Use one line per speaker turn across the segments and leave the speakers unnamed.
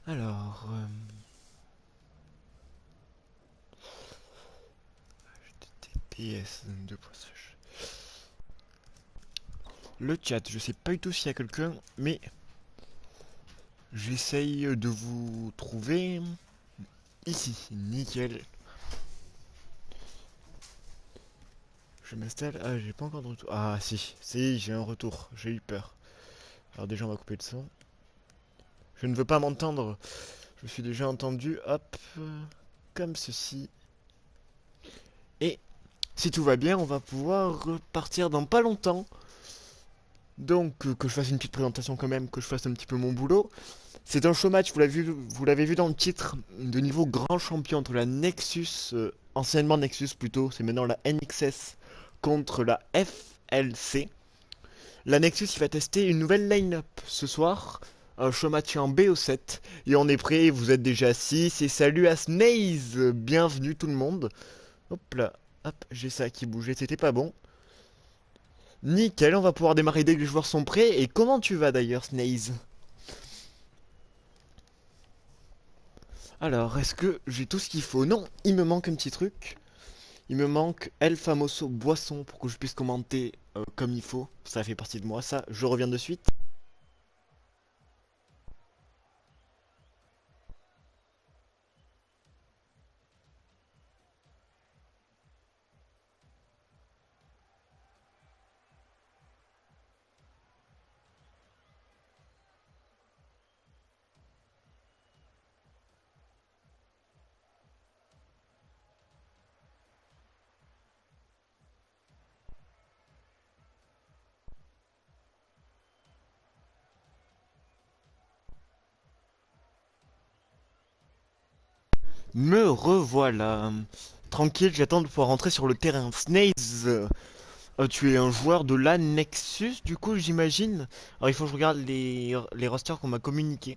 Alors, HTTPS, le chat, je sais pas du tout s'il y a quelqu'un, mais j'essaye de vous trouver ici. Nickel. Je m'installe. Ah, j'ai pas encore de retour. Ah, si, j'ai un retour. J'ai eu peur. Alors, déjà, on va couper le son. Je ne veux pas m'entendre. Je suis déjà entendu. Hop. Comme ceci. Et si tout va bien, on va pouvoir partir dans pas longtemps. Donc, que je fasse une petite présentation quand même, que je fasse un petit peu mon boulot. C'est un show match, vous l'avez vu dans le titre, de niveau grand champion entre la Nexus, anciennement Nexus plutôt, c'est maintenant la NXS, contre la FLC. La Nexus, il va tester une nouvelle line-up ce soir, un show match en BO7, et on est prêt, vous êtes déjà assis, et salut à Snaze, bienvenue tout le monde. Hop là, hop, j'ai ça qui bougeait, c'était pas bon. Nickel, on va pouvoir démarrer dès que les joueurs sont prêts, et comment tu vas d'ailleurs Snaze? Alors, est-ce que j'ai tout ce qu'il faut? Non, il me manque un petit truc. Il me manque El Famoso Boisson pour que je puisse commenter comme il faut. Ça fait partie de moi, ça. Je reviens de suite. Me revoilà. Tranquille, j'attends de pouvoir rentrer sur le terrain. Snaze, tu es un joueur de la Nexus, du coup, j'imagine. Alors, il faut que je regarde les rosters qu'on m'a communiqués.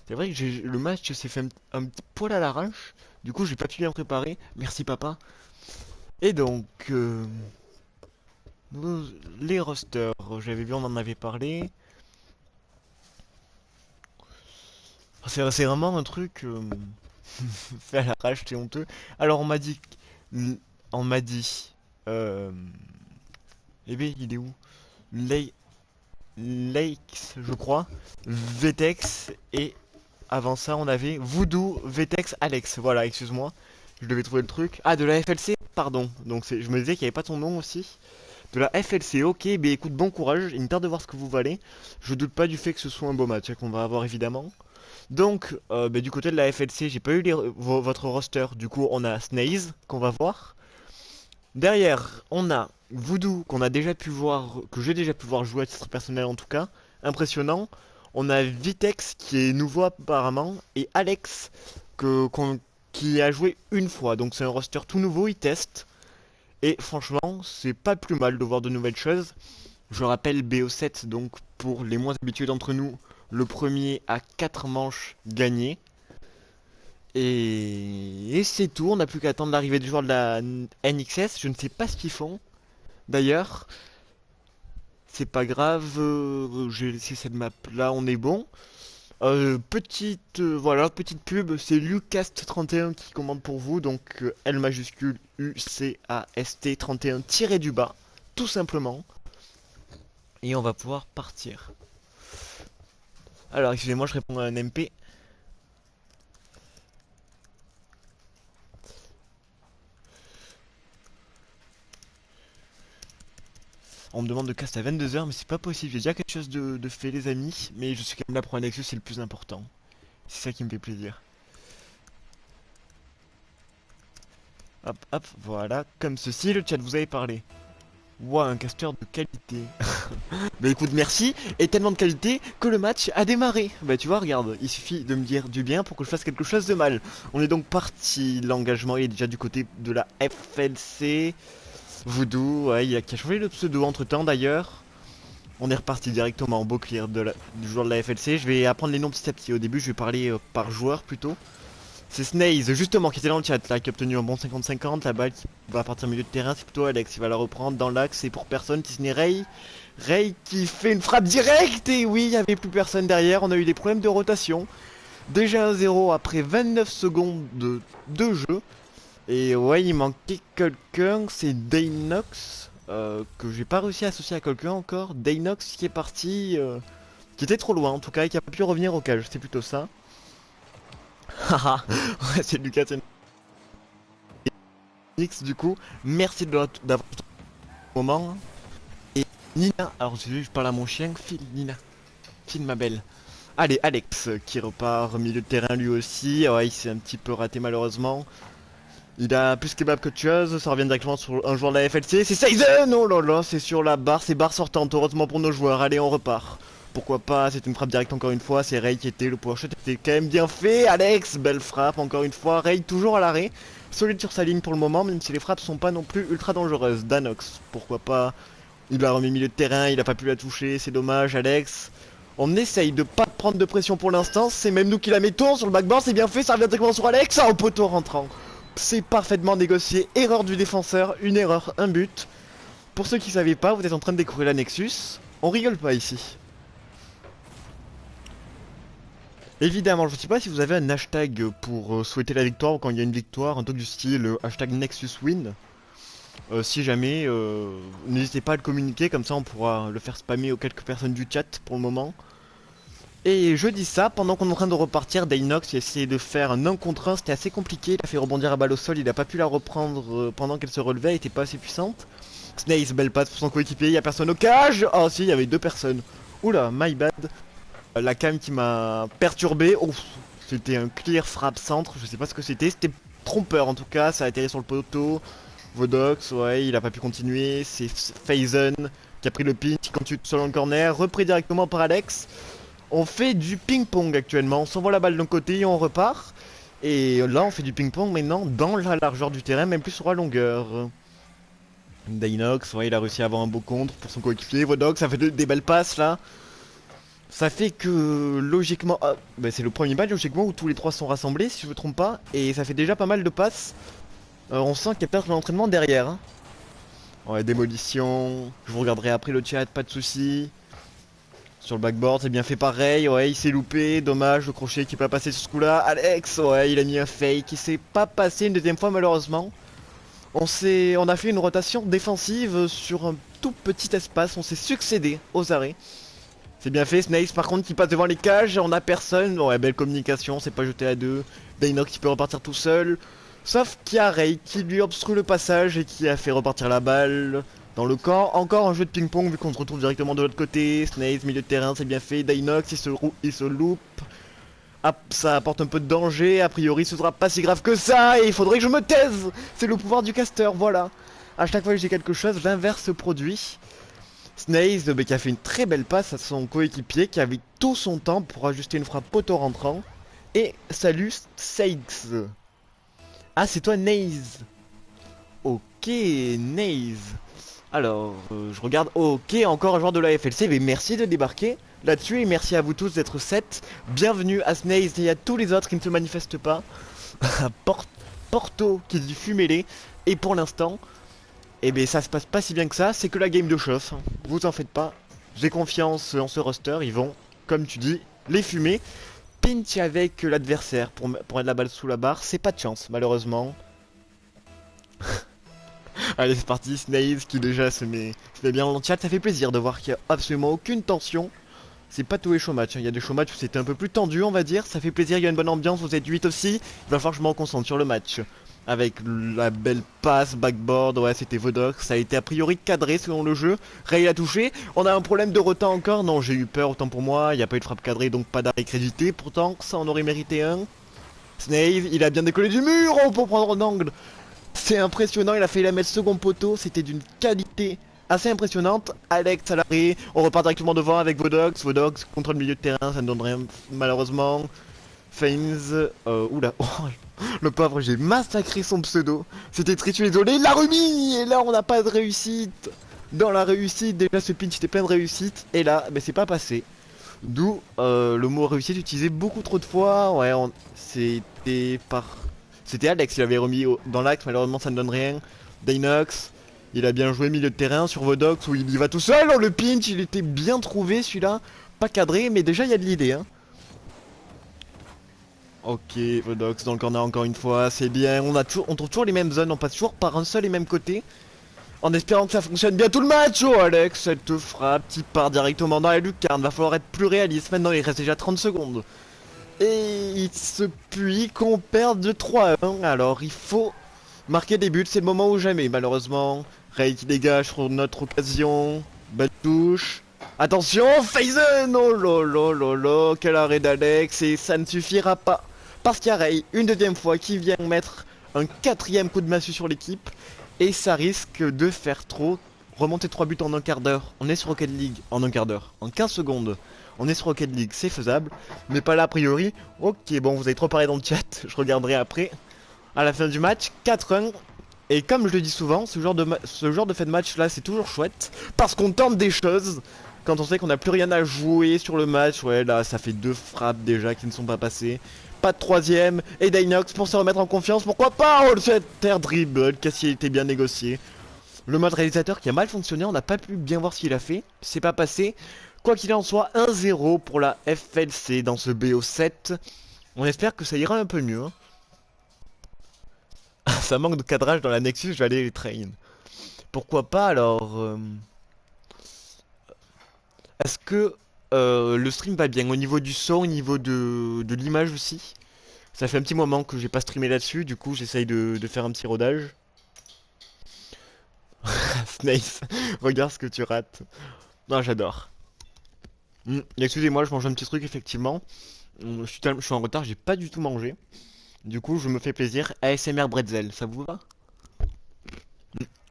C'est vrai que le match s'est fait un petit poil à l'arrache. Du coup, j'ai pas pu bien préparer. Merci, papa. Et donc, les rosters, j'avais vu, on en avait parlé. C'est vraiment un truc fait à l'arrache, c'est honteux. Alors on m'a dit, euh, eh bien, il est où? Lake, Lakes, je crois, Vtex et avant ça on avait Voodoo, Vtex, Alex. Voilà, excuse-moi, je devais trouver le truc. Ah, de la FLC, pardon. Donc je me disais qu'il n'y avait pas ton nom aussi. De la FLC, ok, ben écoute, bon courage, il me tarde de voir ce que vous valez. Je doute pas du fait que ce soit un beau match qu'on va avoir évidemment. Donc, du côté de la FLC, j'ai pas eu votre roster. Du coup, on a Snaze qu'on va voir. Derrière, on a Voodoo qu'on a déjà pu voir, que j'ai déjà pu voir jouer à titre personnel en tout cas. Impressionnant. On a Vitex qui est nouveau apparemment et Alex qui a joué une fois. Donc c'est un roster tout nouveau, il teste. Et franchement, c'est pas plus mal de voir de nouvelles choses. Je rappelle BO7, donc pour les moins habitués d'entre nous, le premier à 4 manches gagnées. Et c'est tout, on n'a plus qu'à attendre l'arrivée du joueur de la NXS. Je ne sais pas ce qu'ils font. D'ailleurs, c'est pas grave, j'ai laissé cette map là, on est bon. Voilà, petite pub, c'est Lucast31 qui commande pour vous, donc L majuscule UCAST 31 tiré du bas, tout simplement. Et on va pouvoir partir. Alors, excusez-moi, je réponds à un MP. On me demande de cast à 22h, mais c'est pas possible. J'ai déjà quelque chose de fait, les amis. Mais je suis quand même là pour un Nexus, c'est le plus important. C'est ça qui me fait plaisir. Hop, hop, voilà. Comme ceci, le chat, vous avez parlé. Ouah, un caster de qualité. Bah écoute, merci. Et tellement de qualité que le match a démarré. Bah tu vois, regarde, il suffit de me dire du bien pour que je fasse quelque chose de mal. On est donc parti. L'engagement est déjà du côté de la FLC. Voodoo, ouais, qui a changé le pseudo entre temps d'ailleurs. On est reparti directement en beau clear du joueur de la FLC. Je vais apprendre les noms petit à petit. Au début, je vais parler par joueur plutôt. C'est Snaze, justement, qui était dans le chat là, qui a obtenu un bon 50-50. La balle qui va partir au milieu de terrain, c'est plutôt Alex qui va la reprendre dans l'axe. C'est pour personne, si ce n'est Ray. Ray qui fait une frappe directe. Et oui, il n'y avait plus personne derrière. On a eu des problèmes de rotation. Déjà 1-0 après 29 secondes de jeu. Et ouais, il manquait quelqu'un, c'est Daynox, que j'ai pas réussi à associer à quelqu'un encore. Daynox qui est parti, qui était trop loin en tout cas, et qui a pas pu revenir au cage, c'est plutôt ça. Haha, ouais, c'est Lucas Nix du coup. Merci d'avoir tout le moment. Et Nina, alors je parle à mon chien, file Nina, file ma belle. Allez, Alex qui repart au milieu de terrain lui aussi. Ouais, il s'est un petit peu raté malheureusement. Il a plus kebab que tueuse, ça revient directement sur un joueur de la FLC, c'est Saizen. Oh là là, c'est sur la barre, c'est barre sortante, heureusement pour nos joueurs, allez on repart. Pourquoi pas, c'est une frappe directe encore une fois, c'est Ray qui était, le power shot était quand même bien fait. Alex, belle frappe encore une fois, Ray toujours à l'arrêt, solide sur sa ligne pour le moment, même si les frappes sont pas non plus ultra dangereuses. Danox, pourquoi pas, il l'a remis milieu de terrain, il a pas pu la toucher, c'est dommage. Alex, on essaye de pas prendre de pression pour l'instant, c'est même nous qui la mettons sur le backboard, c'est bien fait, ça revient directement sur Alex, au poteau rentrant. C'est parfaitement négocié, erreur du défenseur, une erreur, un but. Pour ceux qui savaient pas, vous êtes en train de découvrir la Nexus, on rigole pas ici. Évidemment, je ne sais pas si vous avez un hashtag pour souhaiter la victoire ou quand il y a une victoire, un truc du style hashtag NexusWin. Si jamais, n'hésitez pas à le communiquer, comme ça on pourra le faire spammer aux quelques personnes du chat pour le moment. Et je dis ça pendant qu'on est en train de repartir. Daynox a essayé de faire un 1 contre 1, c'était assez compliqué, il a fait rebondir la balle au sol, il a pas pu la reprendre pendant qu'elle se relevait, elle était pas assez puissante. Snace, belle passe pour son coéquipier, il y a personne au cage. Oh si, il y avait deux personnes. Oula, my bad. La cam qui m'a perturbé. Ouf, c'était un clear frappe centre, je sais pas ce que c'était trompeur en tout cas, ça a atterri sur le poteau. Vodox, ouais, il a pas pu continuer, c'est Faison qui a pris le pitch, qui continue tout seul dans le corner, repris directement par Alex. On fait du ping-pong actuellement, on s'envoie la balle d'un côté et on repart. Et là on fait du ping-pong maintenant dans la largeur du terrain, même plus sur la longueur. Daynox, ouais, il a réussi à avoir un beau contre pour son coéquipier. Vodox, ça fait des belles passes là. Ça fait que logiquement, bah, c'est le premier match logiquement où tous les trois sont rassemblés si je me trompe pas. Et ça fait déjà pas mal de passes. On sent qu'il y a peut-être l'entraînement derrière. Hein. Ouais, démolition, je vous regarderai après le chat, pas de soucis. Sur le backboard, c'est bien fait pareil, ouais, il s'est loupé, dommage, le crochet qui peut pas passer sur ce coup-là. Alex, ouais, il a mis un fake, il s'est pas passé une deuxième fois malheureusement. On a fait une rotation défensive sur un tout petit espace, on s'est succédé aux arrêts. C'est bien fait, Snace par contre qui passe devant les cages, on a personne, ouais, belle communication, c'est pas jeté à deux. Daynox qui peut repartir tout seul. Sauf qu'il y a Ray qui lui obstrue le passage et qui a fait repartir la balle dans le camp. Encore un jeu de ping-pong vu qu'on se retrouve directement de l'autre côté. Snaze, milieu de terrain, c'est bien fait. Daynox, il se loupe. Ah, ça apporte un peu de danger. A priori, ce sera pas si grave que ça. Et il faudrait que je me taise. C'est le pouvoir du caster, voilà. À chaque fois que j'ai quelque chose, l'inverse se produit. Snaze qui a fait une très belle passe à son coéquipier qui avait tout son temps pour ajuster une frappe poteau rentrant. Et salut, Seix. Ah, c'est toi, Naze. Ok, Naze. Alors, je regarde. Ok, encore un joueur de la FLC. Mais merci de débarquer là-dessus. Et merci à vous tous d'être 7. Bienvenue à Snaze et à tous les autres qui ne se manifestent pas. Porto qui dit fumez-les. Et pour l'instant, eh ben, ça se passe pas si bien que ça. C'est que la game de chauffe. Vous en faites pas. J'ai confiance en ce roster. Ils vont, comme tu dis, les fumer. Pinch avec l'adversaire pour mettre la balle sous la barre, c'est pas de chance malheureusement. Allez c'est parti, Snaze qui déjà se met bien dans le chat, ça fait plaisir de voir qu'il n'y a absolument aucune tension. C'est pas tous les show matchs, il y a des show matchs où c'était un peu plus tendu on va dire, ça fait plaisir, il y a une bonne ambiance, vous êtes 8 aussi, il va falloir que je m'en concentre sur le match. Avec la belle passe, backboard, ouais c'était Vodox, ça a été a priori cadré selon le jeu. Ray a touché, on a un problème de retard encore, non j'ai eu peur autant pour moi, il n'y a pas eu de frappe cadrée donc pas d'arrêt crédité, pourtant ça en aurait mérité un. Snaze, il a bien décollé du mur pour prendre un angle. C'est impressionnant, il a fait la mettre second poteau, c'était d'une qualité assez impressionnante. Alex à l'arrêt, on repart directement devant avec Vodox, Vodox contre le milieu de terrain, ça ne donne rien malheureusement. Fames, oula, oh, le pauvre, j'ai massacré son pseudo. C'était très désolé, il l'a remis. Et là, on n'a pas de réussite. Dans la réussite, déjà ce pinch était plein de réussite. Et là, ben, c'est pas passé. D'où le mot réussite utilisé beaucoup trop de fois. Ouais, c'était Alex, il avait remis dans l'axe, malheureusement ça ne donne rien. Daynox, il a bien joué milieu de terrain sur Vodox où il y va tout seul. Oh, le pinch, il était bien trouvé celui-là. Pas cadré, mais déjà il y a de l'idée. Hein. Ok, Vodox dans le corner encore une fois, c'est bien. On trouve toujours les mêmes zones, on passe toujours par un seul et même côté. En espérant que ça fonctionne bien tout le match. Oh Alex, cette frappe qui part directement dans la lucarne. Va falloir être plus réaliste. Maintenant il reste déjà 30 secondes. Et il se puis qu'on perde de 3-1. Alors il faut marquer des buts, c'est le moment ou jamais malheureusement. Ray qui dégage sur notre occasion. Belle touche. Attention, Faison. Oh lolo lolo, quel arrêt d'Alex. Et ça ne suffira pas. Parce qu'il y a Ray, une deuxième fois, qui vient mettre un quatrième coup de massue sur l'équipe. Et ça risque de faire trop. Remonter 3 buts en un quart d'heure. On est sur Rocket League en un quart d'heure. En 15 secondes. On est sur Rocket League, c'est faisable. Mais pas là a priori. Ok, bon, vous avez trop parlé dans le chat. Je regarderai après. À la fin du match, 4-1. Et comme je le dis souvent, ce genre de fait de match là, c'est toujours chouette. Parce qu'on tente des choses. Quand on sait qu'on n'a plus rien à jouer sur le match. Ouais, là, ça fait 2 frappes déjà qui ne sont pas passées. Pas de troisième. Et Dinox pour se remettre en confiance. Pourquoi pas? Oh, cet air dribble. Qu'est-ce qui a été bien négocié. Le mode réalisateur qui a mal fonctionné. On n'a pas pu bien voir ce qu'il a fait. C'est pas passé. Quoi qu'il en soit, 1-0 pour la FLC dans ce BO7. On espère que ça ira un peu mieux. Hein. Ça manque de cadrage dans la Nexus, je vais aller les train. Pourquoi pas alors Est-ce que le stream va bien au niveau du son, au niveau de l'image aussi? Ça fait un petit moment que j'ai pas streamé là-dessus, du coup j'essaye de faire un petit rodage. Snace, regarde ce que tu rates. Non, j'adore. Excusez-moi, je mange un petit truc effectivement. Je suis en retard, j'ai pas du tout mangé. Du coup, je me fais plaisir. ASMR Bretzel, ça vous va?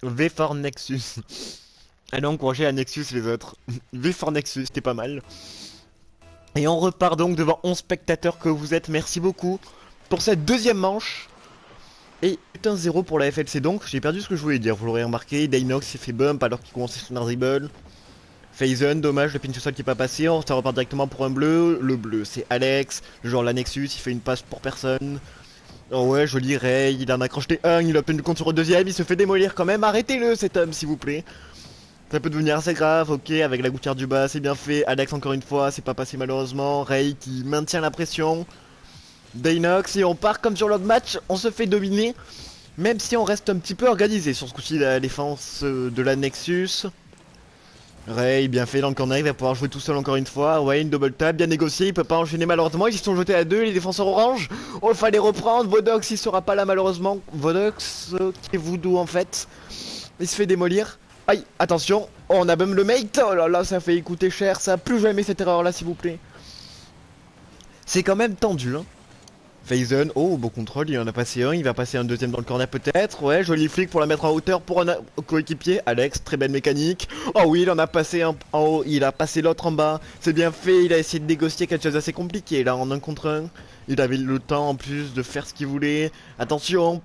V for Nexus. Allez encourager la Nexus les autres. V for Nexus, c'était pas mal. Et on repart donc devant 11 spectateurs que vous êtes. Merci beaucoup pour cette deuxième manche. Et 1-0 pour la FLC donc. J'ai perdu ce que je voulais dire, vous l'aurez remarqué. Dinox s'est fait bump alors qu'il commençait son dribble. Faison, dommage, le pinch au sol qui est pas passé. Ça repart directement pour un bleu. Le bleu, c'est Alex. Le genre la Nexus, il fait une passe pour personne. Oh ouais, joli Ray, il en a crocheté un, il a obtenu le compte sur le deuxième, il se fait démolir quand même. Arrêtez-le cet homme s'il vous plaît. Ça peut devenir assez grave, ok, avec la gouttière du bas, c'est bien fait. Alex encore une fois, c'est pas passé malheureusement. Ray qui maintient la pression. Dinox et on part comme sur l'autre match, on se fait dominer. Même si on reste un petit peu organisé sur ce coup-ci la défense de la Nexus. Ray, bien fait dans le corner, il va pouvoir jouer tout seul encore une fois. Ouais, une double tap, bien négocié, il peut pas enchaîner malheureusement. Ils se sont jetés à deux, les défenseurs orange. Oh, il fallait reprendre. Vodox, il sera pas là malheureusement. Vodox, qui est Voodoo en fait. Il se fait démolir. Aïe, attention. Oh, on a même le mate. Oh là là, ça fait coûter cher. Ça, plus jamais cette erreur là, s'il vous plaît. C'est quand même tendu, hein. Faison, oh beau contrôle, il en a passé un, il va passer un deuxième dans le corner peut-être. Ouais, joli flic pour la mettre en hauteur pour un coéquipier. Alex, très belle mécanique. Oh oui, il en a passé un en haut, il a passé l'autre en bas. C'est bien fait, il a essayé de négocier quelque chose d'assez compliqué là en un contre un. Il avait le temps en plus de faire ce qu'il voulait. Attention,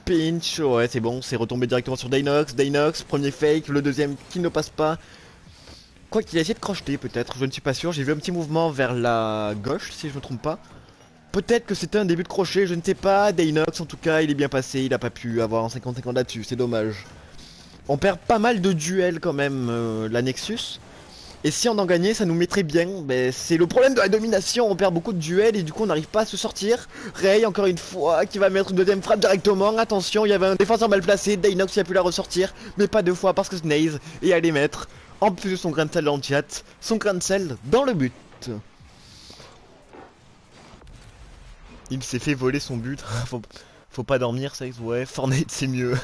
pinch, ouais c'est bon, c'est retombé directement sur Dinox. Dinox, premier fake, le deuxième qui ne passe pas. Quoi qu'il a essayé de crocheter peut-être, je ne suis pas sûr. J'ai vu un petit mouvement vers la gauche si je me trompe pas. Peut-être que c'était un début de crochet, je ne sais pas. Dinox en tout cas, il est bien passé, il a pas pu avoir un 50-50 là-dessus, c'est dommage. On perd pas mal de duels quand même, la Nexus. Et si on en gagnait, ça nous mettrait bien. Mais c'est le problème de la domination, on perd beaucoup de duels et du coup on n'arrive pas à se sortir. Ray encore une fois, qui va mettre une deuxième frappe directement. Attention, il y avait un défenseur mal placé, Dinox qui a pu la ressortir. Mais pas deux fois parce que Snaze est allé mettre, en plus de son grain de sel dans le chat, son grain de sel dans le but. Il s'est fait voler son but. Faut pas dormir, ça. Ouais, Fortnite c'est mieux.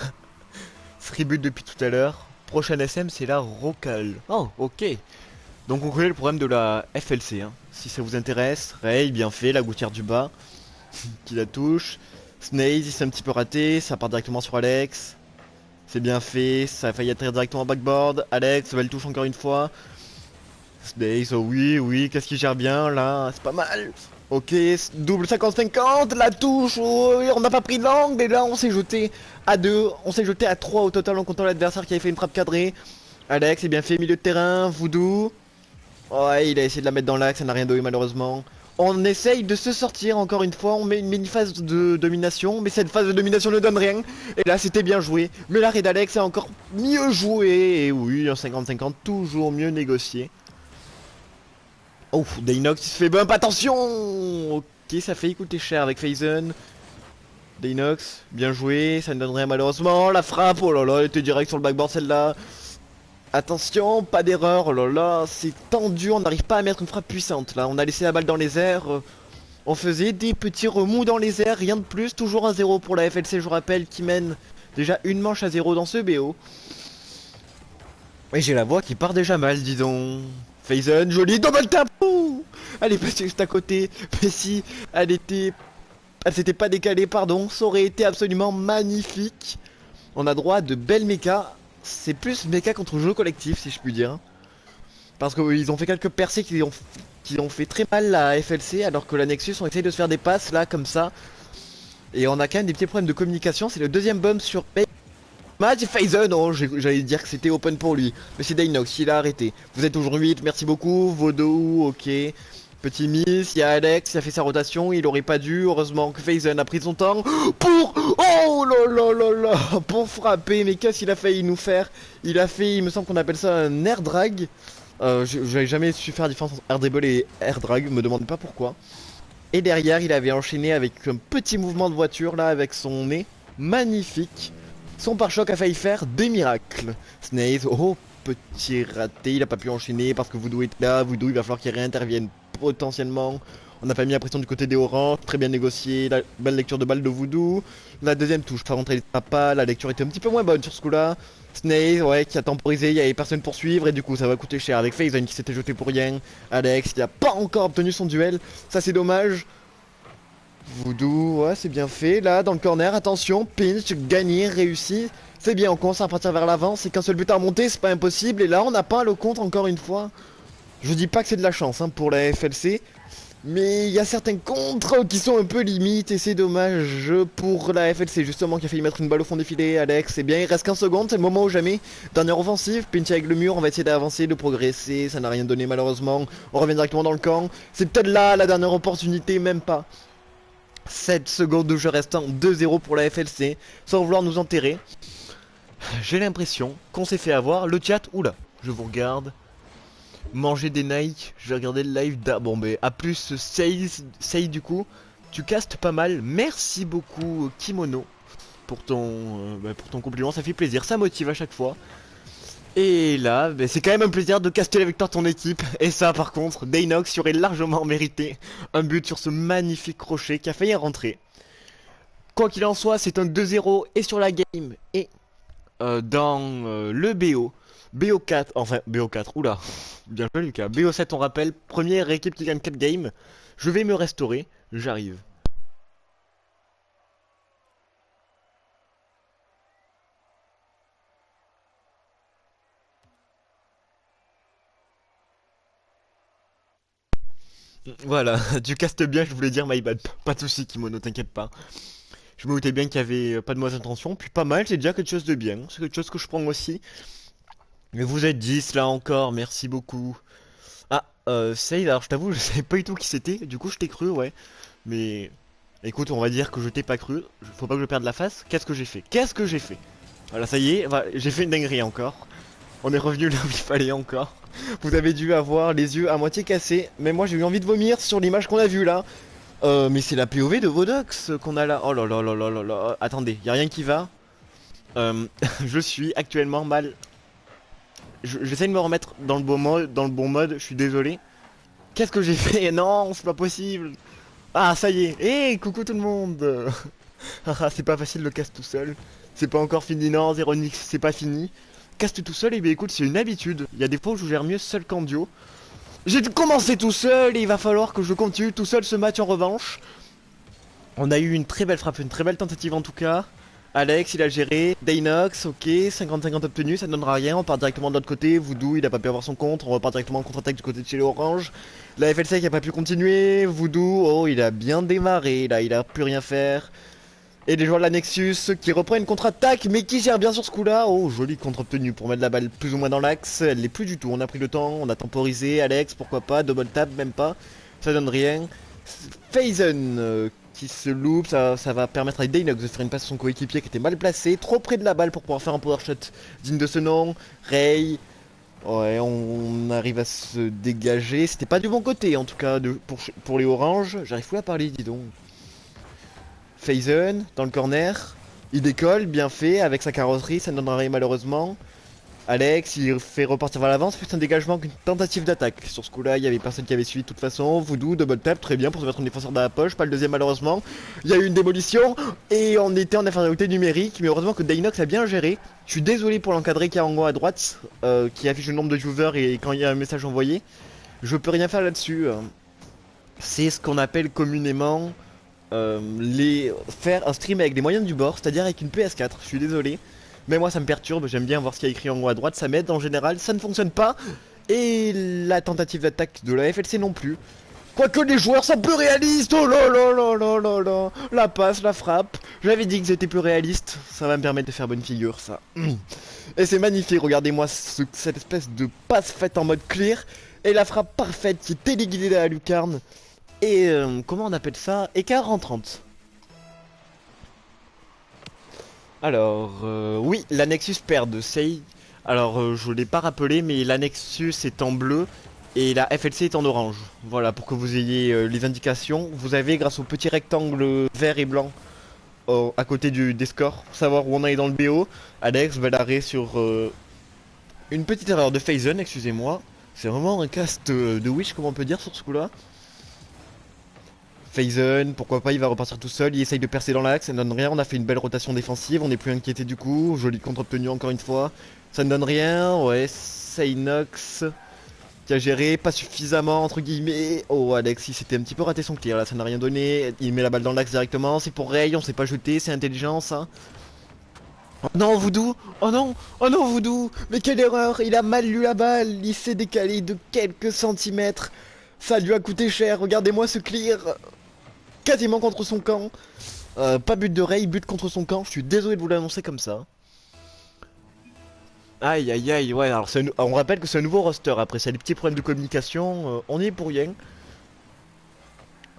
Free but depuis tout à l'heure. Prochaine SM, c'est la Rocal. Oh, ok. Donc on connaît le problème de la FLC. Hein. Si ça vous intéresse, Ray, bien fait, la gouttière du bas. Qui la touche. Snaze, il s'est un petit peu raté. Ça part directement sur Alex. C'est bien fait. Ça a failli atterrir directement en backboard. Alex, belle touche encore une fois. Snaze, oh oui, oui, qu'est-ce qu'il gère bien là? C'est pas mal. Ok, double 50-50, la touche, oh, on n'a pas pris de l'angle et là on s'est jeté à 2, on s'est jeté à 3 au total en comptant l'adversaire qui avait fait une frappe cadrée. Alex, c'est bien fait, milieu de terrain, Voodoo. Ouais, il a essayé de la mettre dans l'axe, ça n'a rien donné malheureusement. On essaye de se sortir encore une fois, on met une mini-phase de domination, mais cette phase de domination ne donne rien. Et là c'était bien joué, mais l'arrêt d'Alex est encore mieux joué, et oui, en 50-50, toujours mieux négocié. Oh, Dinox il se fait bump, attention. Ok, Ok, ça fait coûter cher avec Phazon. Daynox, bien joué, ça ne donne rien malheureusement. La frappe, oh là là, elle était direct sur le backboard celle-là. Attention, pas d'erreur, oh là là, c'est tendu, on n'arrive pas à mettre une frappe puissante là. On a laissé la balle dans les airs. On faisait des petits remous dans les airs, rien de plus. Toujours un 0 pour la FLC, je vous rappelle, qui mène déjà une manche à 0 dans ce BO. Et j'ai la voix qui part déjà mal, dis donc. Phazon, joli double tap. Ouh, elle est passée juste à côté. Mais si elle s'était pas décalée, pardon, ça aurait été absolument magnifique. On a droit à de belles mechas. C'est plus mecha contre jeu collectif, si je puis dire. Parce qu'ils ont fait quelques percées qui ont fait très mal la FLC, alors que la Nexus ont essayé de se faire des passes là, comme ça. Et on a quand même des petits problèmes de communication. C'est le deuxième bomb sur match. Phazon, non, j'allais dire que c'était open pour lui. Mais c'est Daynox, il a arrêté. Vous êtes toujours 8, merci beaucoup. Vodo, ok. Petit miss, il y a Alex, il a fait sa rotation, il aurait pas dû. Heureusement que Phazon a pris son temps pour... Oh là là là là, pour frapper. Mais qu'est-ce qu'il a failli nous faire? Il a fait, il me semble qu'on appelle ça un air drag. J'avais jamais su faire la différence entre air dribble et air drag, me demande pas pourquoi. Et derrière, il avait enchaîné avec un petit mouvement de voiture là, avec son nez. Magnifique. Son pare-choc a failli faire des miracles. Snaze, oh petit raté, il a pas pu enchaîner parce que Voodoo est là. Voodoo, il va falloir qu'il réintervienne potentiellement. On n'a pas mis la pression du côté des oranges, très bien négocié. La belle lecture de balle de Voodoo. La deuxième touche, par contre, elle était pas. La lecture était un petit peu moins bonne sur ce coup-là. Snaze, ouais, qui a temporisé, il y avait personne pour suivre et du coup ça va coûter cher avec Phazon qui s'était jeté pour rien. Alex qui a pas encore obtenu son duel, ça c'est dommage. Voodoo, ouais, c'est bien fait. Là, dans le corner, attention, pinch, gagné, réussi. C'est bien, on commence à partir vers l'avant. C'est qu'un seul but à remonter, c'est pas impossible. Et là, on n'a pas le contre encore une fois. Je dis pas que c'est de la chance hein, pour la FLC. Mais il y a certains contres qui sont un peu limites. Et c'est dommage pour la FLC, justement, qui a failli mettre une balle au fond des filets. Alex, c'est bien, il reste 15 secondes, c'est le moment ou jamais. Dernière offensive, pinch avec le mur, on va essayer d'avancer, de progresser. Ça n'a rien donné malheureusement. On revient directement dans le camp. C'est peut-être là la dernière opportunité, même pas. 7 secondes de jeu restant, 2-0 pour la FLC, sans vouloir nous enterrer. J'ai l'impression qu'on s'est fait avoir. Le chat, oula, je vous regarde. Manger des Nike, je vais regarder le live bon mais à plus Sei du coup. Tu castes pas mal, merci beaucoup Kimono pour ton compliment, ça fait plaisir, ça motive à chaque fois. Et là, c'est quand même un plaisir de caster la victoire de ton équipe. Et ça par contre, Daynox y aurait largement mérité un but sur ce magnifique crochet qui a failli rentrer. Quoi qu'il en soit, c'est un 2-0 et sur la game et dans le BO. BO4, enfin BO4, oula, bien joué Lucas. BO7 on rappelle, première équipe qui gagne 4 games. Je vais me restaurer, j'arrive. Voilà, tu castes bien, je voulais dire my bad. Pas de soucis Kimono, t'inquiète pas. Je me doutais bien qu'il y avait pas de mauvaises intentions, puis pas mal, c'est déjà quelque chose de bien. C'est quelque chose que je prends aussi. Mais vous êtes 10 là encore, merci beaucoup. Ah, Saïd, alors je t'avoue, je savais pas du tout qui c'était, du coup je t'ai cru, ouais. Mais écoute, on va dire que je t'ai pas cru, faut pas que je perde la face. Qu'est-ce que j'ai fait? Qu'est-ce que j'ai fait? Voilà, ça y est, voilà, j'ai fait une dinguerie encore. On est revenu là où il fallait encore. Vous avez dû avoir les yeux à moitié cassés, mais moi j'ai eu envie de vomir sur l'image qu'on a vue là. Mais c'est la POV de Vodox qu'on a là. Oh là là là là là là. Attendez, y a rien qui va. Je suis actuellement mal. J'essaie de me remettre dans le bon mode, je suis désolé. Qu'est-ce que j'ai fait? Non, c'est pas possible. Ah, ça y est. Eh, coucou tout le monde. Ah, c'est pas facile le cast tout seul. C'est pas encore fini, non, Zéronix, c'est pas fini. Cast tout seul, et bien écoute, c'est une habitude. Il y a des fois où je gère mieux seul qu'en duo. J'ai commencé tout seul et il va falloir que je continue tout seul ce match en revanche. On a eu une très belle frappe, une très belle tentative en tout cas. Alex, il a géré. Daynox, ok, 50-50 obtenu, ça ne donnera rien. On part directement de l'autre côté. Voodoo, il a pas pu avoir son contre. On repart directement en contre-attaque du côté de chez les Orange. La FLC qui a pas pu continuer. Voodoo, oh, il a bien démarré. Là, il a plus rien faire. Et les joueurs de la Nexus qui reprennent une contre-attaque, mais qui gère bien sur ce coup-là. Oh, joli contre obtenu pour mettre la balle plus ou moins dans l'axe. Elle l'est plus du tout. On a pris le temps, on a temporisé. Alex, pourquoi pas. Double tap, même pas. Ça donne rien. Phazon qui se loupe, ça va permettre à Daynox de faire une passe à son coéquipier qui était mal placé, trop près de la balle pour pouvoir faire un power shot digne de ce nom. Ray, Ouais, on arrive à se dégager. C'était pas du bon côté, en tout cas, pour les oranges. J'arrive plus à parler, dis donc. Faison, dans le corner. Il décolle, bien fait, avec sa carrosserie, ça ne donnera rien malheureusement. Alex, il fait repartir vers l'avant, c'est plus un dégagement qu'une tentative d'attaque. Sur ce coup-là, il y avait personne qui avait suivi de toute façon. Voodoo, double tap, très bien pour se mettre un défenseur dans la poche. Pas le deuxième malheureusement. Il y a eu une démolition et on était en infériorité numérique. Mais heureusement que Dinox a bien géré. Je suis désolé pour l'encadré qui est en haut à droite, qui affiche le nombre de viewers et quand il y a un message envoyé. Je peux rien faire là-dessus. C'est ce qu'on appelle communément faire un stream avec des moyens du bord, c'est-à-dire avec une PS4. Je suis désolé. Mais moi ça me perturbe, j'aime bien voir ce qu'il y a écrit en haut à droite, ça m'aide en général, ça ne fonctionne pas. Et la tentative d'attaque de la FLC non plus. Quoique les joueurs sont plus réalistes, oh là là là là là là. La passe, la frappe, j'avais dit que c'était plus réaliste, ça va me permettre de faire bonne figure ça. Et c'est magnifique, regardez-moi cette espèce de passe faite en mode clear. Et la frappe parfaite qui est téléguidée à la lucarne. Et comment on appelle ça? Écart en 30. Alors, oui, la Nexus perd de Sei. Alors, je l'ai pas rappelé, mais la Nexus est en bleu et la FLC est en orange. Voilà, pour que vous ayez les indications. Vous avez, grâce au petit rectangle vert et blanc à côté des scores, pour savoir où on est dans le BO. Alex va l'arrêter sur une petite erreur de Phazon, excusez-moi. C'est vraiment un cast de Wish, comme on peut dire, sur ce coup-là. Phazon, pourquoi pas, il va repartir tout seul, il essaye de percer dans l'axe, ça ne donne rien, on a fait une belle rotation défensive, on n'est plus inquiété du coup, joli contre obtenu encore une fois, ça ne donne rien, ouais, Sainox qui a géré, pas suffisamment entre guillemets, oh Alex il s'était un petit peu raté son clear là, ça n'a rien donné, il met la balle dans l'axe directement, c'est pour Ray, on s'est pas jeté, c'est intelligent ça. Oh non Voodoo, oh non Voodoo, mais quelle erreur, il a mal lu la balle, il s'est décalé de quelques centimètres, ça lui a coûté cher, regardez-moi ce clear. Quasiment contre son camp. Pas but de Ray, but contre son camp. Je suis désolé de vous l'annoncer comme ça. Aïe aïe aïe, ouais, alors on rappelle que c'est un nouveau roster. Après, ça a des petits problèmes de communication. On y est pour rien.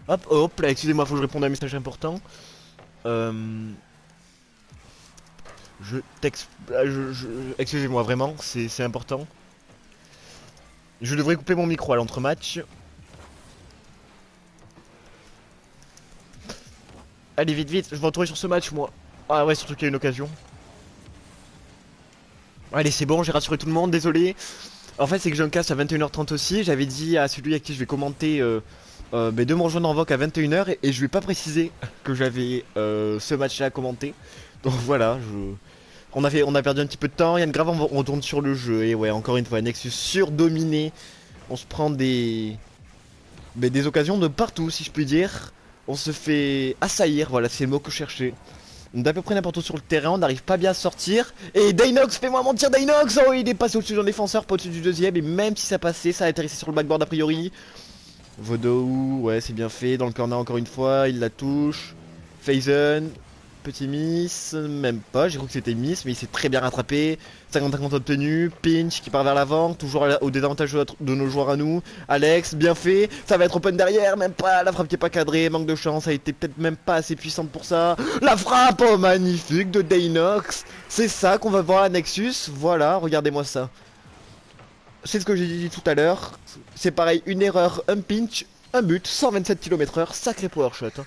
Hop, hop, là, excusez-moi, faut que je réponde à un message important. Je texte. Excusez-moi, vraiment, c'est important. Je devrais couper mon micro à l'entre-match. Allez, vite, vite, je vais retrouver sur ce match, moi. Ah ouais, surtout qu'il y a une occasion. Allez, c'est bon, j'ai rassuré tout le monde, désolé. En fait, c'est que j'ai un cast à 21h30 aussi. J'avais dit à celui à qui je vais commenter de me rejoindre en VOC à 21h et je vais pas préciser que j'avais ce match-là à commenter. Donc voilà, on a perdu un petit peu de temps. Yann Grave, on retourne sur le jeu. Et ouais, encore une fois, Nexus surdominé. On se prend des occasions de partout, si je puis dire. On se fait assaillir, voilà, c'est le mot que je cherchais. D'à peu près n'importe où sur le terrain, on n'arrive pas bien à sortir. Et Dinox, fais-moi mentir Dinox. Oh, il est passé au-dessus d'un défenseur, pas au-dessus du deuxième. Et même si ça passait, ça a atterrissé sur le backboard a priori. Vodou, ouais c'est bien fait. Dans le corner encore une fois, il la touche. Phazon, petit miss, même pas, j'ai cru que c'était miss, mais il s'est très bien rattrapé. 50-50 obtenu, Pinch qui part vers l'avant, toujours au désavantage de nos joueurs à nous. Alex, bien fait, ça va être open derrière, même pas, la frappe qui est pas cadrée, manque de chance, ça a été peut-être même pas assez puissante pour ça. La frappe, oh magnifique de Daynox, c'est ça qu'on va voir à Nexus, voilà, regardez-moi ça. C'est ce que j'ai dit tout à l'heure, c'est pareil, une erreur, un pinch, un but, 127 km/h, sacré power shot.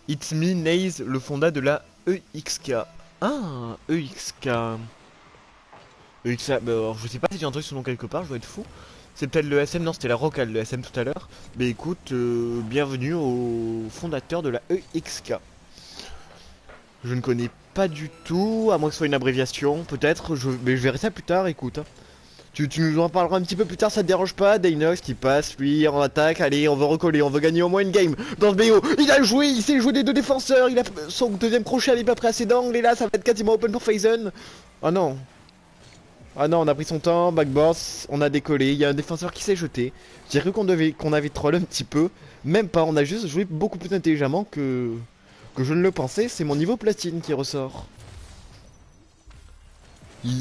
It's me, Naze, le fondat de la EXK. Ah, EXK. EXK, bah alors, je sais pas si j'ai entendu ce nom quelque part, je dois être fou. C'est peut-être le SM, non c'était la Rocale, le SM tout à l'heure. Mais écoute, bienvenue au fondateur de la EXK. Je ne connais pas du tout, à moins que ce soit une abréviation, peut-être, mais je verrai ça plus tard, écoute. Tu nous en parleras un petit peu plus tard, ça te dérange pas? Daynox qui passe, lui, en attaque. Allez, on veut recoller, on veut gagner au moins une game. Dans ce BO, il a joué, il s'est joué des deux défenseurs. Il a son deuxième crochet avait pas pris assez d'angle. Et là, ça va être quasiment open pour Phazon. Oh non. Ah non, on a pris son temps, backboard, on a décollé. Il y a un défenseur qui s'est jeté. J'ai cru qu'on avait troll un petit peu. Même pas, on a juste joué beaucoup plus intelligemment que je ne le pensais. C'est mon niveau platine qui ressort.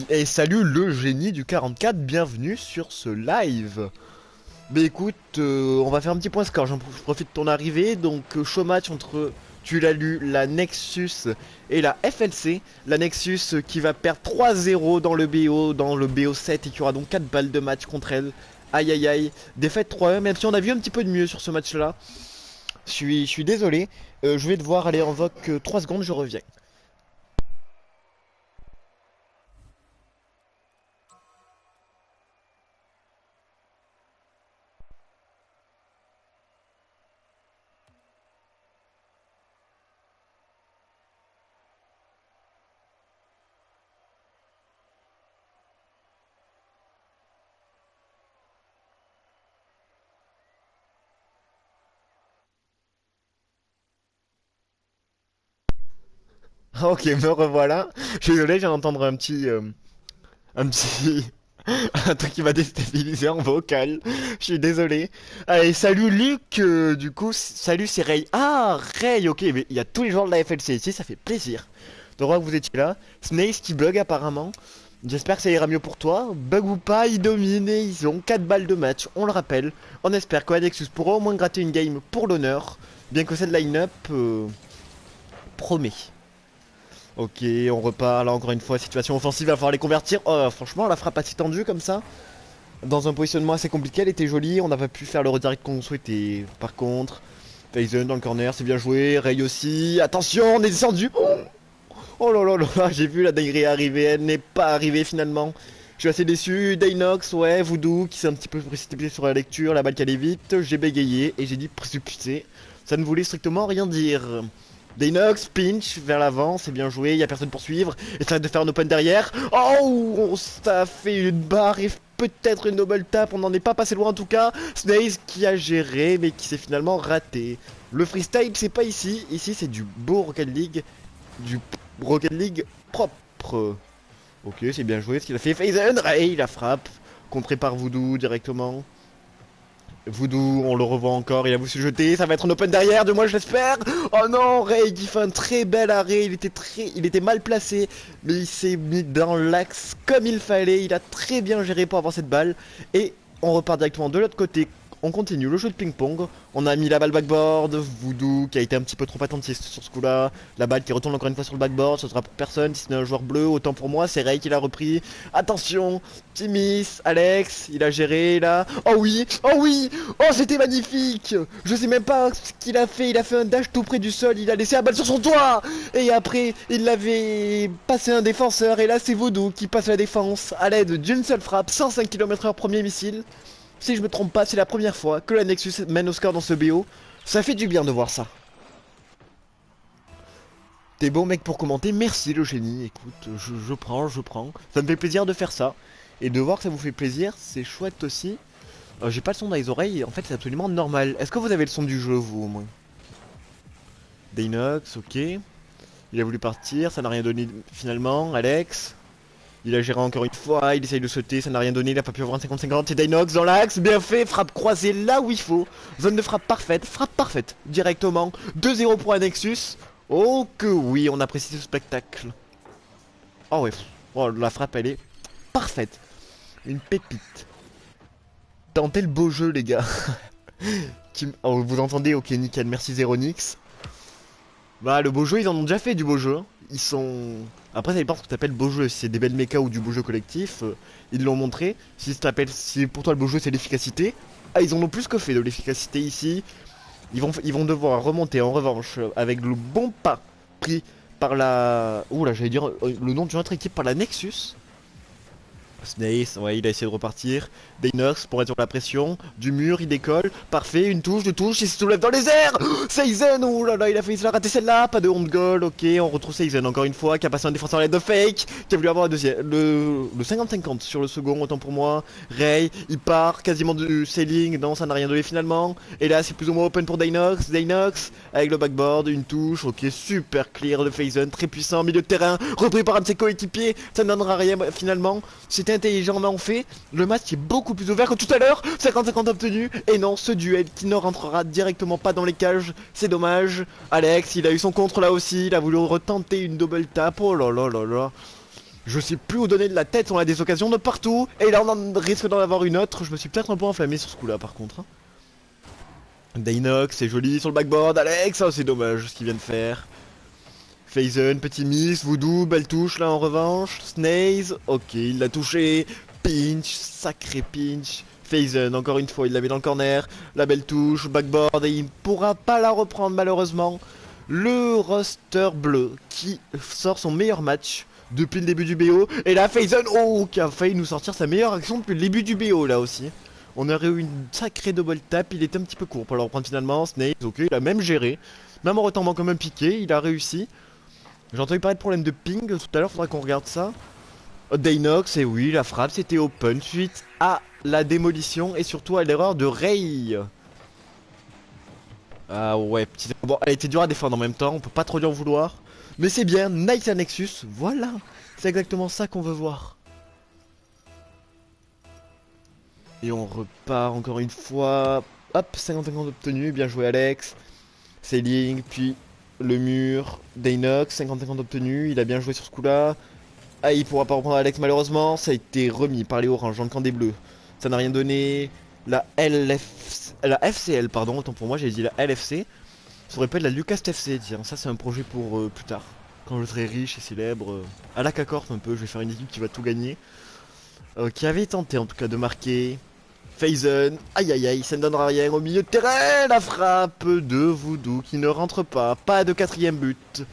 Et salut le génie du 44, bienvenue sur ce live. Mais écoute, on va faire un petit point score, je profite de ton arrivée. Donc show match entre tu l'as lu, la Nexus et la FLC. La Nexus qui va perdre 3-0 dans le BO7 et qui aura donc 4 balles de match contre elle. Aïe aïe aïe, défaite 3-1, même si on a vu un petit peu de mieux sur ce match-là. Je suis désolé, je vais devoir aller en voc 3 secondes, je reviens. Ok, me revoilà. Je suis désolé, je viens d'entendre un petit, un truc qui m'a déstabilisé en vocal. Je suis désolé. Allez, salut Luc. Du coup, salut, c'est Ray. Ah, Ray, ok, mais il y a tous les joueurs de la FLC ici, ça fait plaisir de voir que vous étiez là. Snace qui bug apparemment. J'espère que ça ira mieux pour toi. Bug ou pas, ils dominent et ils ont 4 balles de match, on le rappelle. On espère qu'Alexus pourra au moins gratter une game pour l'honneur. Bien que cette line-up promet. Ok, on repart là encore une fois, situation offensive, il va falloir les convertir. Oh, franchement, la frappe assez tendue comme ça, dans un positionnement assez compliqué, elle était jolie, on n'a pas pu faire le redirect qu'on souhaitait. Par contre, Faison dans le corner, c'est bien joué, Ray aussi, attention, on est descendu. Oh là là là là, j'ai vu la dinguerie arriver, elle n'est pas arrivée finalement. Je suis assez déçu, Daynox, ouais, Voodoo qui s'est un petit peu précipité sur la lecture, la balle qui allait vite, j'ai bégayé et j'ai dit précipité. Ça ne voulait strictement rien dire. Daynox, pinch vers l'avant, c'est bien joué, il n'y a personne pour suivre. Essaye de faire un open derrière. Oh, ça fait une barre et peut-être une double tap, on n'en est pas passé loin en tout cas. Snaze qui a géré mais qui s'est finalement raté. Le freestyle c'est pas ici, ici c'est du beau Rocket League. Du Rocket League propre. Ok, c'est bien joué ce qu'il a fait. Faison, Ray, la frappe. Contré par Voodoo directement. Voodoo, on le revoit encore, il a voulu se jeter, ça va être un open derrière, de moi je l'espère. Oh non, Ray qui fait un très bel arrêt, il était mal placé, mais il s'est mis dans l'axe comme il fallait, il a très bien géré pour avoir cette balle. Et on repart directement de l'autre côté, on continue le jeu de ping-pong, on a mis la balle backboard, Voodoo qui a été un petit peu trop attentif sur ce coup-là, la balle qui retourne encore une fois sur le backboard, ce sera pour personne, si c'est un joueur bleu, autant pour moi, c'est Ray qui l'a repris. Attention, Timis, Alex, il a géré là, oh oui, oh c'était magnifique. Je sais même pas ce qu'il a fait, il a fait un dash tout près du sol, il a laissé la balle sur son toit, et après il l'avait passé un défenseur, et là c'est Voodoo qui passe la défense à l'aide d'une seule frappe, 105 km/h premier missile. Si je me trompe pas, c'est la première fois que la Nexus mène au score dans ce BO. Ça fait du bien de voir ça. T'es bon mec pour commenter, merci le génie. Écoute, je prends. Ça me fait plaisir de faire ça. Et de voir que ça vous fait plaisir, c'est chouette aussi. J'ai pas le son dans les oreilles, en fait c'est absolument normal. Est-ce que vous avez le son du jeu vous au moins? Daynox, ok. Il a voulu partir, ça n'a rien donné finalement. Alex. Il a géré encore une fois, il essaye de sauter, ça n'a rien donné, il a pas pu avoir un 50-50, c'est Daynox dans l'axe, bien fait, frappe croisée là où il faut, zone de frappe parfaite, directement, 2-0 pour un Nexus. Oh que oui, on apprécie ce spectacle. Oh ouais, oh, la frappe elle est parfaite, une pépite. Tentez le beau jeu les gars. Oh, vous entendez, ok nickel, merci Zeronix. Bah le beau jeu, ils en ont déjà fait du beau jeu. Ils sont... Après ça dépend ce que t'appelles beau jeu. Si c'est des belles mechas ou du beau jeu collectif, ils l'ont montré. Si pour toi le beau jeu c'est l'efficacité, ah ils en ont plus que fait de l'efficacité ici. Ils vont devoir remonter en revanche avec le bon pas pris par la... Ouh là j'allais dire le nom d'une autre équipe, par la Nexus. Snace, ouais, il a essayé de repartir. Daynox pour être sur la pression. Du mur, il décolle. Parfait, une touche, il se soulève dans les airs. Seizen, oh là là, il a failli se la rater celle-là. Pas de honte goal, ok. On retrouve Seizen encore une fois, qui a passé un défenseur à l'aide de fake. Qui a voulu avoir le 50-50 sur le second, autant pour moi. Ray, il part quasiment du sailing. Non, ça n'a rien donné finalement. Et là, c'est plus ou moins open pour Daynox. Daynox, avec le backboard, une touche. Ok, super clear de Faison, très puissant, milieu de terrain. Repris par un de ses coéquipiers. Ça ne donnera rien finalement. C'était intelligemment fait, le match est beaucoup plus ouvert que tout à l'heure, 50-50 obtenu, et non, ce duel qui ne rentrera directement pas dans les cages, c'est dommage. Alex, il a eu son contre là aussi, il a voulu retenter une double tap, oh là là là là. Je sais plus où donner de la tête, on a des occasions de partout, et là on risque d'en avoir une autre, je me suis peut-être un peu enflammé sur ce coup là par contre. Dinox, c'est joli sur le backboard. Alex, oh, c'est dommage ce qu'il vient de faire. Phazon, petit miss. Voodoo, belle touche là en revanche. Snaze, ok, il l'a touché. Pinch, sacré pinch. Phazon, encore une fois, il l'avait dans le corner. La belle touche, backboard, et il ne pourra pas la reprendre malheureusement. Le roster bleu qui sort son meilleur match depuis le début du BO. Et là, Phazon, oh, qui a failli nous sortir sa meilleure action depuis le début du BO là aussi. On aurait eu une sacrée double tap, il était un petit peu court pour le reprendre finalement. Snaze, ok, il a même géré. Même en retombant comme un piqué, il a réussi. J'ai entendu parler de problème de ping tout à l'heure, faudra qu'on regarde ça. Dinox, et oui, la frappe c'était open suite à la démolition et surtout à l'erreur de Ray. Ah ouais, petite... Bon, elle était dure à défendre en même temps, on peut pas trop lui en vouloir. Mais c'est bien, nice à Nexus, voilà. C'est exactement ça qu'on veut voir. Et on repart encore une fois. Hop, 50-50 obtenu, bien joué Alex. Sailing, puis le mur. Dinox, 50-50 obtenu, il a bien joué sur ce coup-là. Ah, il pourra pas reprendre Alex malheureusement, ça a été remis par les oranges dans le camp des bleus. Ça n'a rien donné. La FCL, pardon, autant pour moi, j'ai dit la LFC. Ça aurait pu être la Lucas FC, tiens, ça c'est un projet pour plus tard. Quand je serai riche et célèbre, à la K-Corp un peu, je vais faire une équipe qui va tout gagner. Qui avait tenté en tout cas de marquer. Phazon, aïe aïe aïe, ça ne donnera rien au milieu de terrain, la frappe de Voodoo qui ne rentre pas, pas de quatrième but.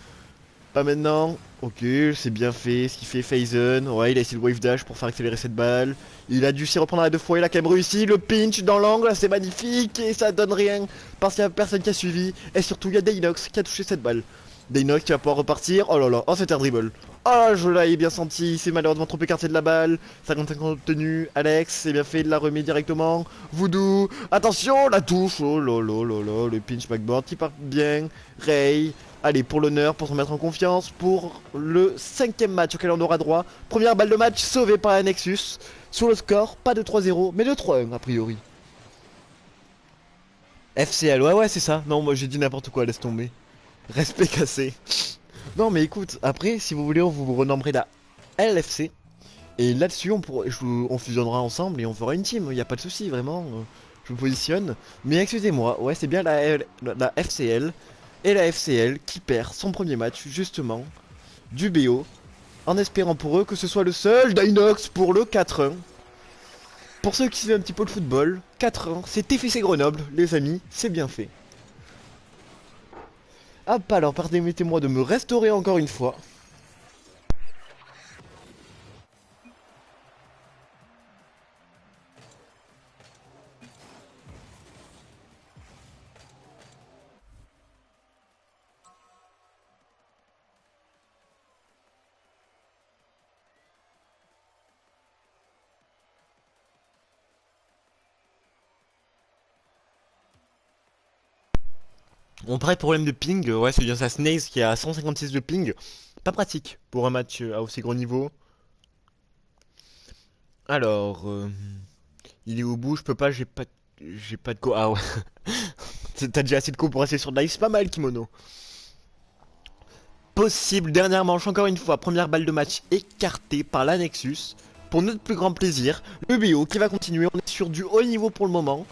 Pas maintenant, ok, c'est bien fait, ce qu'il fait Phazon, ouais il a essayé le wave dash pour faire accélérer cette balle. Il a dû s'y reprendre à deux fois, il a quand même réussi, le pinch dans l'angle, c'est magnifique et ça donne rien parce qu'il y a personne qui a suivi. Et surtout il y a Dinox qui a touché cette balle. Dinox qui va pouvoir repartir, oh là là, oh c'était un dribble. Oh je l'avais bien senti, il s'est malheureusement trop écarté de la balle. 55 obtenu, Alex, c'est bien fait, de la remet directement. Voodoo, attention, la touche, oh là là là là, le pinch backboard qui part bien. Ray, allez pour l'honneur, pour se mettre en confiance, pour le 5ème match auquel on aura droit. Première balle de match sauvée par la Nexus. Sur le score, pas de 3-0, mais de 3-1 a priori. FCL, ouais ouais c'est ça, non moi j'ai dit n'importe quoi, laisse tomber. Respect cassé. Non mais écoute, après si vous voulez on vous renommerait la LFC. Et là-dessus on fusionnera ensemble et on fera une team, y a pas de souci vraiment. Je me positionne. Mais excusez-moi, ouais c'est bien la FCL et la FCL qui perd son premier match justement du BO. En espérant pour eux que ce soit le seul Dinox pour le 4-1. Pour ceux qui suivent un petit peu le football, 4-1, c'est TFC Grenoble les amis, c'est bien fait. Hop, alors permettez-moi de me restaurer encore une fois. On parlait de problème de ping, ouais c'est bien ça, Snaze qui a 156 de ping. Pas pratique pour un match à aussi gros niveau. Alors, il est au bout, je peux pas, j'ai pas de co. Ah ouais. T'as déjà assez de co pour rester sur live, c'est pas mal Kimono. Possible, dernière manche, encore une fois, première balle de match écartée par la Nexus. Pour notre plus grand plaisir, le BO qui va continuer, on est sur du haut niveau pour le moment.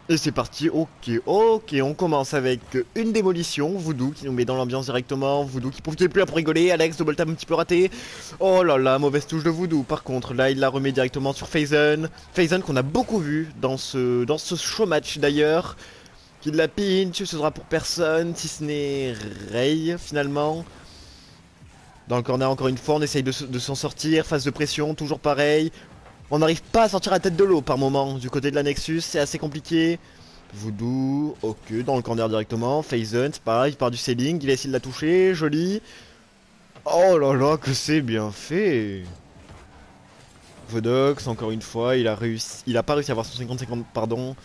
Et c'est parti, ok, ok, on commence avec une démolition, Voodoo qui nous met dans l'ambiance directement, Voodoo qui prouve qu'il est plus là pour rigoler, Alex, double tap un petit peu raté. Oh là là, mauvaise touche de Voodoo, par contre, là il la remet directement sur Phazon. Phazon qu'on a beaucoup vu dans ce show match d'ailleurs. Qui la pinch, ce sera pour personne, si ce n'est Ray finalement. Dans le corner encore une fois, on essaye de s'en sortir, phase de pression, toujours pareil. On n'arrive pas à sortir la tête de l'eau par moment du côté de la Nexus, c'est assez compliqué. Voodoo, ok, dans le corner directement. Phazon, c'est pareil, il part du ceiling, il a essayé de la toucher, joli. Oh là là, que c'est bien fait. Vodox, encore une fois, il a pas réussi à avoir son 50-50, pardon.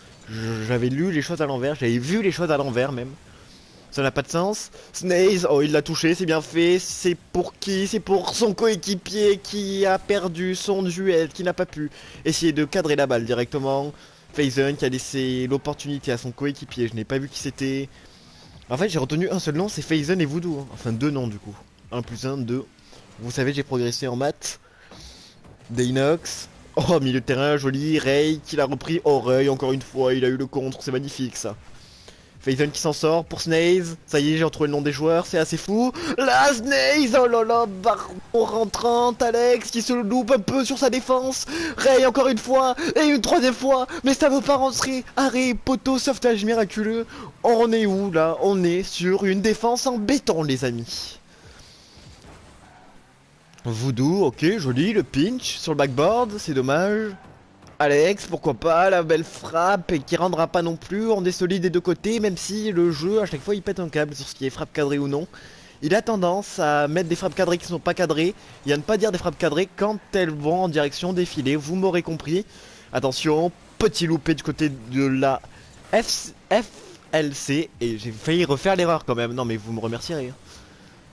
J'avais lu les choses à l'envers, j'avais vu les choses à l'envers même. Ça n'a pas de sens. Snaze, oh il l'a touché, c'est bien fait. C'est pour qui? C'est pour son coéquipier qui a perdu son duel, qui n'a pas pu essayer de cadrer la balle directement. Phazon qui a laissé l'opportunité à son coéquipier, je n'ai pas vu qui c'était. En fait j'ai retenu un seul nom, c'est Phazon et Voodoo. Hein. Enfin deux noms du coup. 1 plus 1, 2. Vous savez j'ai progressé en maths. Dinox. Oh milieu de terrain, joli. Ray qui l'a repris. Oh Ray encore une fois, il a eu le contre, c'est magnifique ça. Faison qui s'en sort pour Snaze. Ça y est, j'ai retrouvé le nom des joueurs, c'est assez fou. La Snaze, oh là là, Baron rentrante, Alex qui se loupe un peu sur sa défense. Ray encore une fois, et une troisième fois, mais ça veut pas rentrer. Arrêt, poteau, sauvetage miraculeux. On est où là? On est sur une défense en béton, les amis. Voodoo, ok, joli, le pinch sur le backboard, c'est dommage. Alex, pourquoi pas, la belle frappe et qui rendra pas non plus, on est solide des deux côtés, même si le jeu à chaque fois il pète un câble sur ce qui est frappe cadrée ou non. Il a tendance à mettre des frappes cadrées qui sont pas cadrées et à ne pas dire des frappes cadrées quand elles vont en direction des filets, vous m'aurez compris. Attention, petit loupé du côté de la FLC et j'ai failli refaire l'erreur quand même, non mais vous me remercierez. Hein.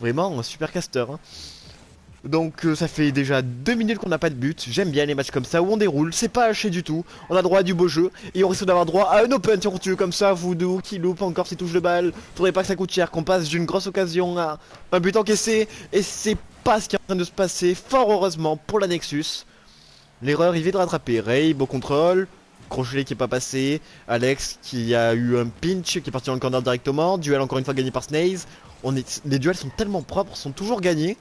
Vraiment, un super caster. Hein. Donc ça fait déjà 2 minutes qu'on n'a pas de but. J'aime bien les matchs comme ça où on déroule, c'est pas haché du tout. On a droit à du beau jeu et on risque d'avoir droit à un open si on continue comme ça. Voodoo qui loupe encore ses touches de balle. Faudrait pas que ça coûte cher, qu'on passe d'une grosse occasion à un but encaissé. Et c'est pas ce qui est en train de se passer, fort heureusement pour la Nexus. L'erreur il vient de rattraper. Ray, beau contrôle. Crochet qui est pas passé. Alex qui a eu un pinch qui est parti dans le corner directement. Duel encore une fois gagné par Snaze. Les duels sont tellement propres, sont toujours gagnés.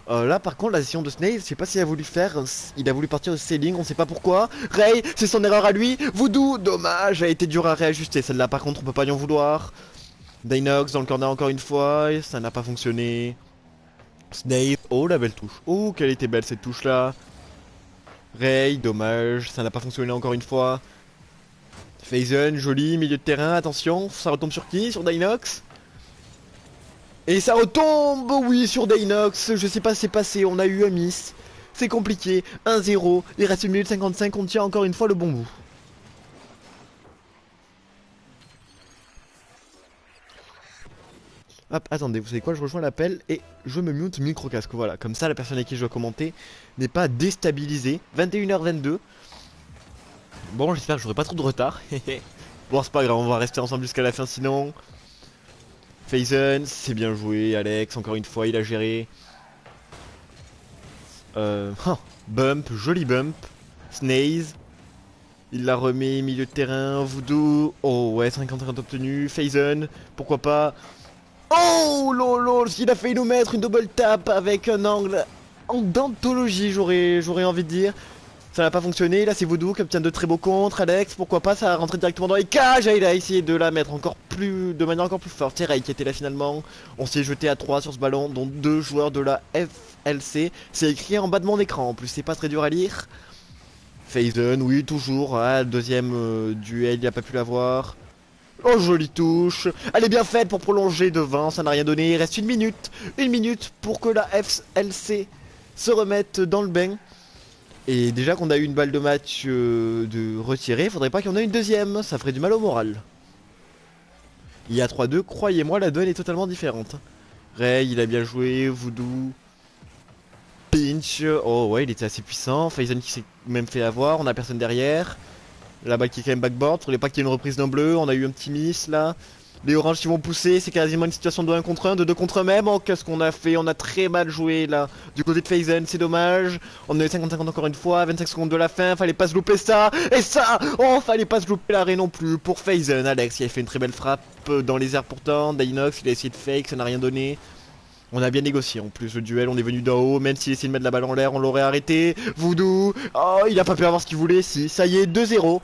Là par contre la session de Snaze, je sais pas s'il a voulu faire, il a voulu partir au ceiling, on sait pas pourquoi. Ray, c'est son erreur à lui. Voodoo, dommage, a été dur à réajuster. Celle-là par contre on peut pas lui en vouloir. Dinox dans le corner encore une fois, ça n'a pas fonctionné. Snaze, oh la belle touche. Oh quelle était belle cette touche là. Ray, dommage, ça n'a pas fonctionné encore une fois. Faison, joli, milieu de terrain, attention, ça retombe sur qui? Sur Dinox. Et ça retombe, oui, sur Dinox. Je sais pas ce qui s'est passé, on a eu un miss. C'est compliqué, 1-0, il reste 1 minute 55, on tient encore une fois le bon bout. Hop, attendez, vous savez quoi, je rejoins l'appel et je me mute micro-casque, voilà. Comme ça, la personne avec qui je dois commenter n'est pas déstabilisée. 21h22. Bon, j'espère que j'aurai pas trop de retard. Bon, c'est pas grave, on va rester ensemble jusqu'à la fin sinon. Faison, c'est bien joué, Alex, encore une fois, il a géré. Bump, joli bump. Snaze. Il l'a remis, milieu de terrain, Voodoo. Oh ouais, 50-50 obtenu. Faison, pourquoi pas. Oh lolo, il a failli nous mettre une double tap avec un angle en d'anthologie, j'aurais envie de dire. Ça n'a pas fonctionné, là c'est Voodoo qui obtient de très beaux contres, Alex, pourquoi pas, ça a rentré directement dans les cages, et il a essayé de la mettre encore plus, de manière encore plus forte, c'est Ray qui était là finalement, on s'est jeté à 3 sur ce ballon, dont 2 joueurs de la FLC, c'est écrit en bas de mon écran, en plus c'est pas très dur à lire. Faison, oui toujours, ah, le deuxième duel, il a pas pu l'avoir. Oh jolie touche, elle est bien faite pour prolonger devant, ça n'a rien donné, il reste 1 minute pour que la FLC se remette dans le bain. Et déjà qu'on a eu une balle de match de retirée, faudrait pas qu'il y en ait une deuxième, ça ferait du mal au moral. Il y a 3-2, croyez-moi, la duel est totalement différente. Ray, il a bien joué, Voodoo. Pinch, oh ouais, il était assez puissant. Faison qui s'est même fait avoir, on a personne derrière. La balle qui est quand même backboard, faudrait pas qu'il y ait une reprise d'un bleu, on a eu un petit miss là. Les oranges qui vont pousser, c'est quasiment une situation de 1 contre 1, de 2 contre 1 même. Oh, qu'est-ce qu'on a fait? On a très mal joué là. Du côté de Faison, c'est dommage. On a eu 50-50 encore une fois, 25 secondes de la fin, fallait pas se louper ça. Et ça, oh, fallait pas se louper l'arrêt non plus pour Faison. Alex qui a fait une très belle frappe dans les airs pourtant. Dinox, il a essayé de fake, ça n'a rien donné. On a bien négocié en plus le duel, on est venu d'en haut, même s'il essayait de mettre la balle en l'air, on l'aurait arrêté. Voodoo, oh, il a pas pu avoir ce qu'il voulait, si, ça y est, 2-0.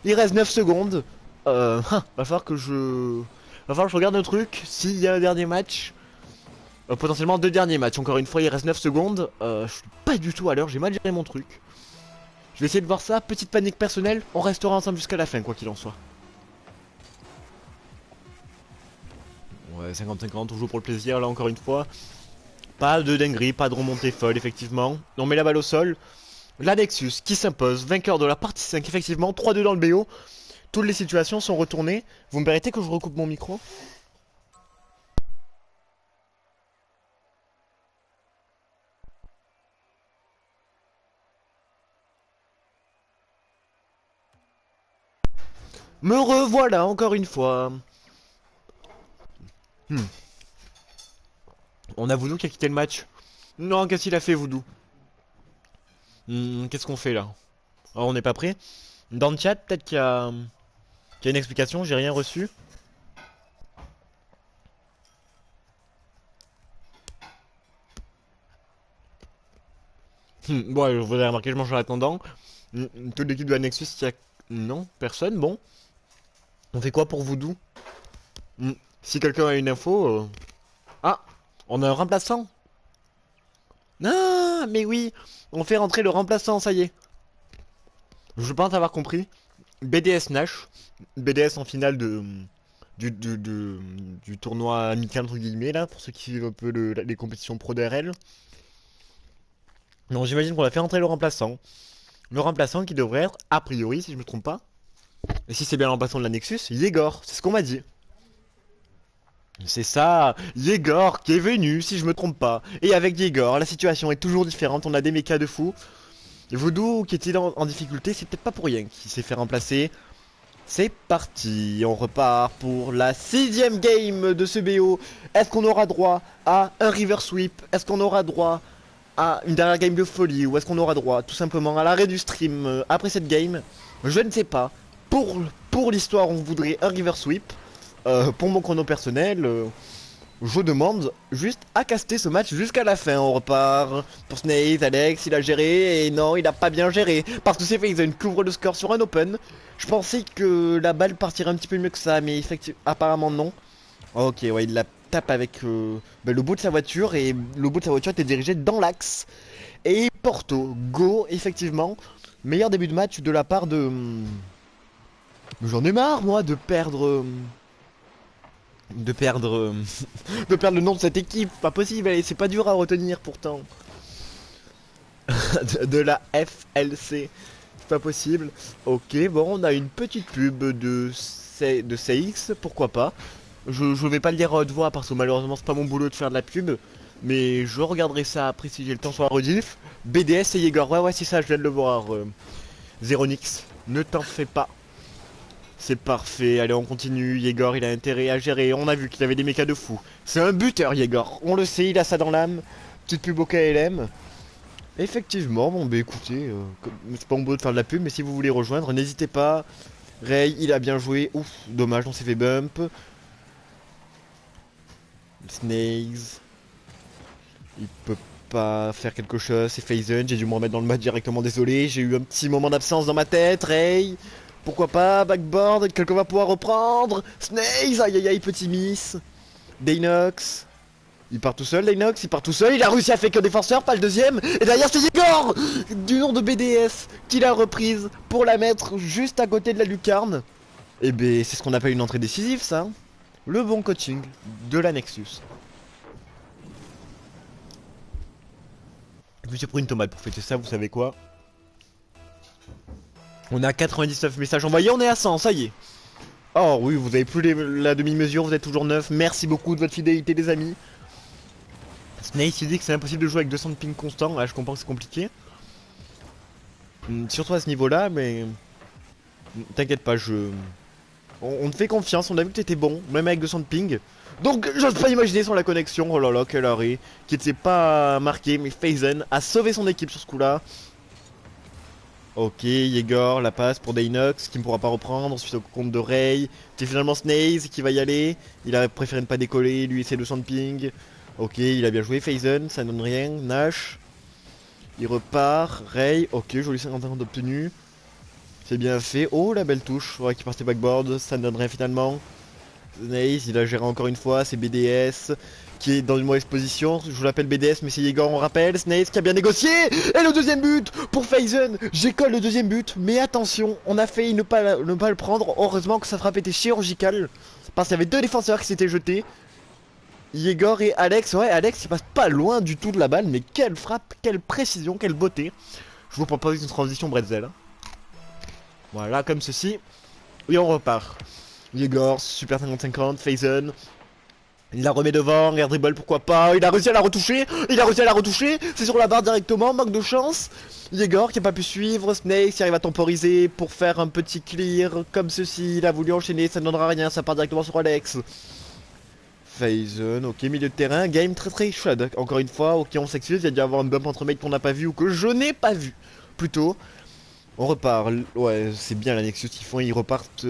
Il reste 9 secondes. Va falloir que je... Va falloir que je regarde un truc, s'il y a un dernier match. Potentiellement 2 derniers matchs, encore une fois il reste 9 secondes. Je suis pas du tout à l'heure, j'ai mal géré mon truc. Je vais essayer de voir ça, petite panique personnelle, on restera ensemble jusqu'à la fin quoi qu'il en soit. Ouais, 50-50, toujours pour le plaisir là encore une fois. Pas de dinguerie, pas de remontée folle effectivement. On met la balle au sol. La Nexus qui s'impose, vainqueur de la partie 5 effectivement, 3-2 dans le BO. Toutes les situations sont retournées. Vous me permettez que je recoupe mon micro? Me revoilà encore une fois. On a Voodoo qui a quitté le match. Non, qu'est-ce qu'il a fait Voodoo? Qu'est-ce qu'on fait là? Oh, on n'est pas prêt? Dans le chat, peut-être qu'il y a une explication, j'ai rien reçu. Bon, vous avez remarqué, je mange en attendant. Toute l'équipe de la Nexus, il y a... Non, personne, bon. On fait quoi pour Voodoo? Si quelqu'un a une info... Ah, on a un remplaçant. Ah, mais oui, on fait rentrer le remplaçant, ça y est. Je pense avoir compris. BDS Nash. BDS en finale du tournoi amical, entre guillemets, là, pour ceux qui suivent un peu les compétitions pro DRL. Donc j'imagine qu'on va faire rentrer le remplaçant. Le remplaçant qui devrait être, a priori, si je me trompe pas, et si c'est bien le remplaçant de la Nexus, Yegor, c'est ce qu'on m'a dit. C'est ça, Yegor qui est venu, si je me trompe pas. Et avec Yegor, la situation est toujours différente, on a des mechas de fou. Voodoo qui était en difficulté, c'est peut-être pas pour rien qu'il s'est fait remplacer. C'est parti, on repart pour la 6ème game de ce BO. Est-ce qu'on aura droit à un river sweep? Est-ce qu'on aura droit à une dernière game de folie? Ou est-ce qu'on aura droit tout simplement à l'arrêt du stream après cette game? Je ne sais pas. Pour l'histoire, on voudrait un river sweep. Pour mon chrono personnel, je demande juste à caster ce match jusqu'à la fin. On repart pour Snaze, Alex, il a géré et non, il a pas bien géré. Parce que c'est fait, ils ont une couvre le score sur un open. Je pensais que la balle partirait un petit peu mieux que ça, mais effectivement, apparemment non. Ok, ouais, il la tape avec le bout de sa voiture et le bout de sa voiture était dirigé dans l'axe. Et Porto, go, effectivement. Meilleur début de match de la part de... J'en ai marre, moi, de perdre... De perdre... de perdre le nom de cette équipe. Pas possible, allez, c'est pas dur à retenir pourtant. de la FLC. C'est pas possible. Ok, bon, on a une petite pub de CX, pourquoi pas. Je vais pas le dire à haute voix parce que malheureusement c'est pas mon boulot de faire de la pub. Mais je regarderai ça après si j'ai le temps sur la rediff. BDS et Yegor, ouais c'est ça, je viens de le voir. Zeronix, ne t'en fais pas. C'est parfait, allez on continue, Yegor il a intérêt à gérer, on a vu qu'il avait des mechas de fou. C'est un buteur Yegor, on le sait, il a ça dans l'âme. Petite pub au KLM. Effectivement, bon bah écoutez, c'est pas mon boulot de faire de la pub, mais si vous voulez rejoindre, n'hésitez pas. Ray, il a bien joué, ouf, dommage, on s'est fait bump. Snakes, il peut pas faire quelque chose, c'est Phazon, j'ai dû me remettre dans le match directement, désolé, j'ai eu un petit moment d'absence dans ma tête, Ray. Pourquoi pas, backboard, quelqu'un va pouvoir reprendre. Snakes, aïe aïe aïe, petit miss. Daynox. Il part tout seul, Daynox, il part tout seul, il a réussi à faire que défenseur, pas le deuxième. Et derrière c'est Yegor du nom de BDS qui l'a reprise pour la mettre juste à côté de la lucarne. Et ben c'est ce qu'on appelle une entrée décisive ça. Le bon coaching de la Nexus. Je me suis pris une tomate pour fêter ça, vous savez quoi. On a 99 messages envoyés, on est à 100, ça y est. Oh oui, vous avez plus la demi-mesure, vous êtes toujours 9. Merci beaucoup de votre fidélité les amis. Snake il dit que c'est impossible de jouer avec 200 de ping constant, je comprends que c'est compliqué. Surtout à ce niveau là, mais... T'inquiète pas, on te fait confiance, on a vu que t'étais bon, même avec 200 de ping. Donc j'ose pas imaginer sur la connexion, oh là là, quel arrêt. Qui était pas marqué, mais Phazon a sauvé son équipe sur ce coup là. Ok, Yegor, la passe pour Daynox, qui ne pourra pas reprendre, ensuite au compte de Ray. C'est finalement Snaze qui va y aller. Il a préféré ne pas décoller, lui c'est 200 de ping. Ok, il a bien joué, Phazon, ça ne donne rien. Nash, il repart. Ray, ok, joli 51 d'obtenu. C'est bien fait. Oh, la belle touche, ouais, qui part ses backboards, ça ne donne rien finalement. Snaze, il a géré encore une fois, c'est BDS qui est dans une mauvaise position. Je vous l'appelle BDS, mais c'est Yegor, on rappelle. Snaze qui a bien négocié. Et le deuxième but pour Phazon. J'école le deuxième but, mais attention, on a failli ne pas le prendre. Heureusement que sa frappe était chirurgicale, parce qu'il y avait deux défenseurs qui s'étaient jetés. Yegor et Alex, ouais, Alex il passe pas loin du tout de la balle, mais quelle frappe, quelle précision, quelle beauté. Je vous propose une transition bretzel. Voilà, comme ceci. Et on repart. Yegor, super 50-50, Phazon. Il la remet devant, air dribble, pourquoi pas. Il a réussi à la retoucher. Il a réussi à la retoucher. C'est sur la barre directement, manque de chance. Yegor qui a pas pu suivre. Snake qui arrive à temporiser pour faire un petit clear comme ceci. Il a voulu enchaîner, ça ne donnera rien. Ça part directement sur Alex. Phazon, ok, milieu de terrain. Game très très chaude. Encore une fois, ok, on s'excuse. Il y a dû avoir un bump entre mates qu'on n'a pas vu ou que je n'ai pas vu. Plutôt. On repart. Ouais, c'est bien la Nexus qu'ils font. Ils repartent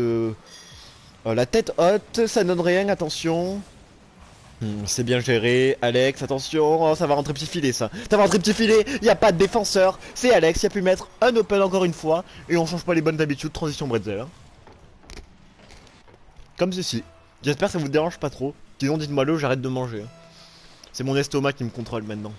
la tête haute. Ça ne donne rien, attention. C'est bien géré, Alex, attention, oh, ça va rentrer petit filet ça. Ça va rentrer petit filet, y a pas de défenseur, c'est Alex qui a pu mettre un open encore une fois, et on change pas les bonnes habitudes, transition bretzel. Hein. Comme ceci. J'espère que ça vous dérange pas trop, sinon dites-moi-le, j'arrête de manger. Hein. C'est mon estomac qui me contrôle maintenant.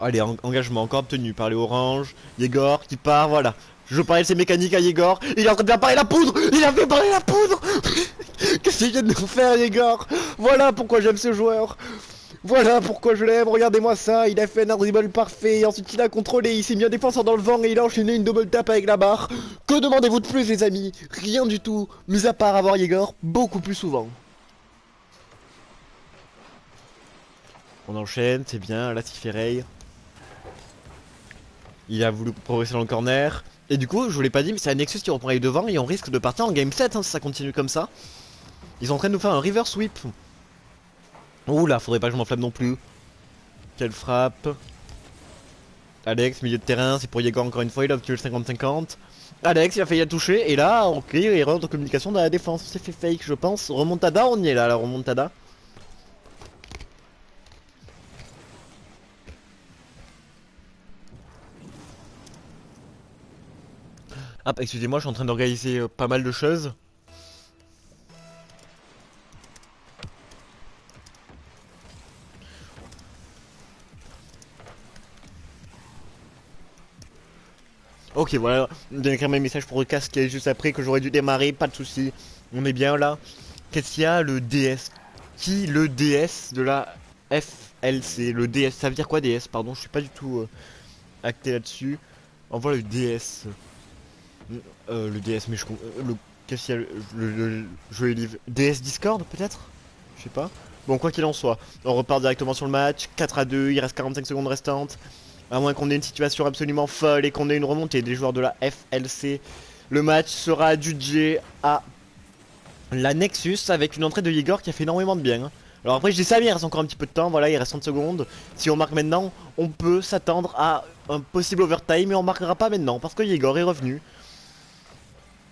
Allez, engagement encore obtenu par les oranges, Yegor qui part, voilà. Je parlais de ses mécaniques à Yegor, il est en train de faire parler la poudre. Il a fait parler la poudre. Qu'est-ce qu'il vient de nous faire, Yegor? Voilà pourquoi j'aime ce joueur. Voilà pourquoi je l'aime, regardez-moi ça, il a fait un dribble parfait, et ensuite il a contrôlé, il s'est mis un défenseur dans le vent et il a enchaîné une double tap avec la barre. Que demandez-vous de plus les amis? Rien du tout, mis à part avoir Yegor beaucoup plus souvent. On enchaîne, c'est bien, là c'est Ferreil. Il a voulu progresser dans le corner. Et du coup, je vous l'ai pas dit, mais c'est un Nexus qui reprend les devants et on risque de partir en game 7 hein, si ça continue comme ça. Ils sont en train de nous faire un river sweep. Ouh là, faudrait pas que je m'enflamme non plus. Quelle frappe. Alex, milieu de terrain, c'est pour Yegor encore une fois, il a obtenu le 50-50. Alex, il a failli la toucher, et là, ok, erreur de communication dans la défense, c'est fait fake, je pense. Remontada, on y est là, la remontada. Ah, excusez-moi, je suis en train d'organiser pas mal de choses. Ok, voilà, j'ai écrit un message pour le casque qui est juste après que j'aurais dû démarrer, pas de soucis. On est bien là. Qu'est-ce qu'il y a le DS? Qui le DS de la FLC? Le DS, ça veut dire quoi DS? Pardon, je suis pas du tout acté là-dessus. Envoie le DS. Le DS, mais le qu'est-ce qu'il y a le jeu est live. DS Discord peut-être? Je sais pas. Bon, quoi qu'il en soit, on repart directement sur le match. 4-2, il reste 45 secondes restantes. À moins qu'on ait une situation absolument folle et qu'on ait une remontée des joueurs de la FLC. Le match sera adjugé à la Nexus avec une entrée de Yegor qui a fait énormément de bien. Hein. Alors après je dis ça mais il reste encore un petit peu de temps, voilà il reste 30 secondes. Si on marque maintenant, on peut s'attendre à un possible overtime mais on marquera pas maintenant parce que Yegor est revenu.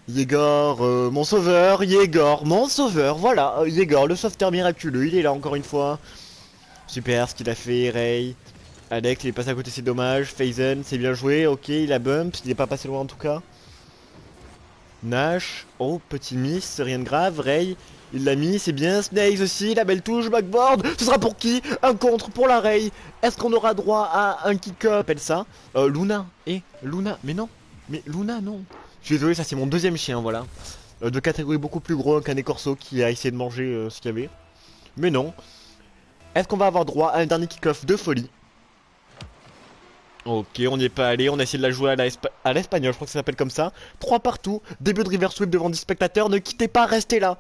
Yegor, mon sauveur, Yegor, mon sauveur, voilà, Yegor, le sauveteur miraculeux, il est là encore une fois. Super ce qu'il a fait, Ray. Alex il est passé à côté, c'est dommage. Fazen, c'est bien joué, ok, il a bump, il est pas passé loin en tout cas. Nash, oh petit miss, rien de grave, Ray, il l'a mis, c'est bien, Snakes aussi, la belle touche, backboard, ce sera pour qui? Un contre pour la Ray. Est-ce qu'on aura droit à un kick-up? Appelle ça Luna, Luna, mais Luna non. Je suis désolé, ça c'est mon deuxième chien, voilà. De catégorie beaucoup plus gros qu'un écorceau qui a essayé de manger ce qu'il y avait. Mais non. Est-ce qu'on va avoir droit à un dernier kick-off de folie? Ok, on n'y est pas allé, on a essayé de la jouer à l'espagnol, je crois que ça s'appelle comme ça. 3 partout, début de river sweep devant 10 spectateurs, ne quittez pas, restez là.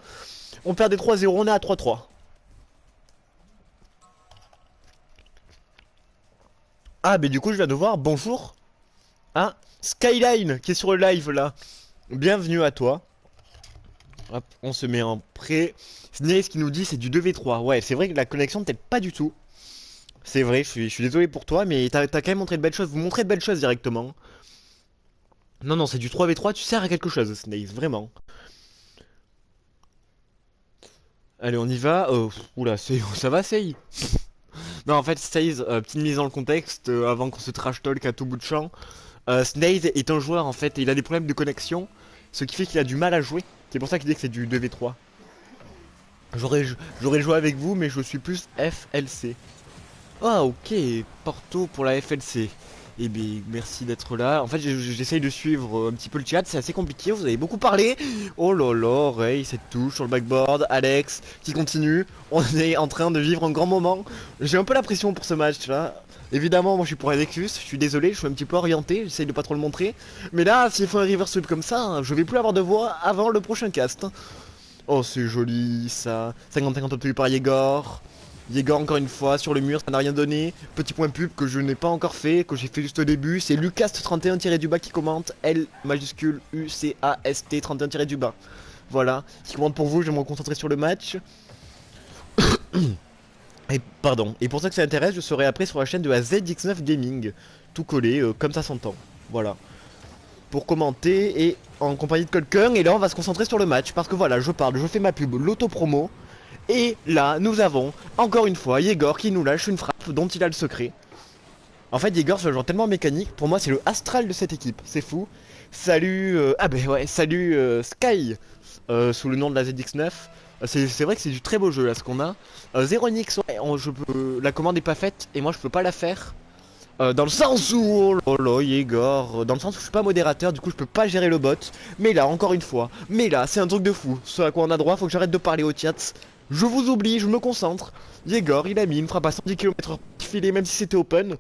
On perd des 3-0, on est à 3-3. Ah, mais du coup, je viens de voir, bonjour. Ah, Skyline qui est sur le live là. Bienvenue à toi. Hop, on se met en prêt. Snace qui nous dit c'est du 2v3. Ouais, c'est vrai que la connexion peut-être pas du tout. C'est vrai, je suis désolé pour toi, mais t'as quand même montré de belles choses. Vous montrez de belles choses directement. Non, non, c'est du 3v3, tu sers à quelque chose, Snace, vraiment. Allez, on y va. Oula, ça va, Sei. Non, en fait, Snaze, petite mise dans le contexte, avant qu'on se trash talk à tout bout de champ. Snaze est un joueur, en fait, et il a des problèmes de connexion, ce qui fait qu'il a du mal à jouer. C'est pour ça qu'il dit que c'est du 2v3. J'aurais joué avec vous, mais je suis plus FLC. Ah ok, Porto pour la FLC. Eh bien, merci d'être là. En fait, j'essaye de suivre un petit peu le chat, c'est assez compliqué, vous avez beaucoup parlé. Oh là là, Ray, cette touche sur le backboard, Alex qui continue. On est en train de vivre un grand moment. J'ai un peu la pression pour ce match là. Évidemment, moi je suis pour Alexus, je suis désolé, je suis un petit peu orienté, j'essaye de pas trop le montrer. Mais là, s'il faut un river sweep comme ça, je vais plus avoir de voix avant le prochain cast. Oh, c'est joli ça. 50-50 obtenu par Yegor. Yegor encore une fois sur le mur, ça n'a rien donné. Petit point pub que je n'ai pas encore fait, que j'ai fait juste au début. C'est Lucast31-du-bas qui commente. L majuscule UCAST 31-du-bas. Voilà, qui commente pour vous, je vais me concentrer sur le match. Et pardon. Et pour ça que ça intéresse, je serai après sur la chaîne de la ZX9 Gaming. Tout collé, comme ça s'entend. Voilà. Pour commenter et en compagnie de quelqu'un. Et là on va se concentrer sur le match. Parce que voilà, je parle, je fais ma pub, l'auto-promo. Et là, nous avons, encore une fois, Yegor qui nous lâche une frappe dont il a le secret. En fait, Yegor, c'est un joueur tellement mécanique, pour moi, c'est le astral de cette équipe, c'est fou. Salut, ah ben ouais, salut Sky, sous le nom de la ZX9. C'est vrai que c'est du très beau jeu là ce qu'on a. Zeronix, ouais, la commande est pas faite et moi je peux pas la faire. Dans le sens où, oh là là, Yegor, dans le sens où je suis pas modérateur, du coup je peux pas gérer le bot. Mais là, encore une fois, mais là, c'est un truc de fou. Ce à quoi on a droit, faut que j'arrête de parler au chat. Je vous oublie, je me concentre. Yegor, il a mis une frappe à 110 km/h filet, même si c'était open.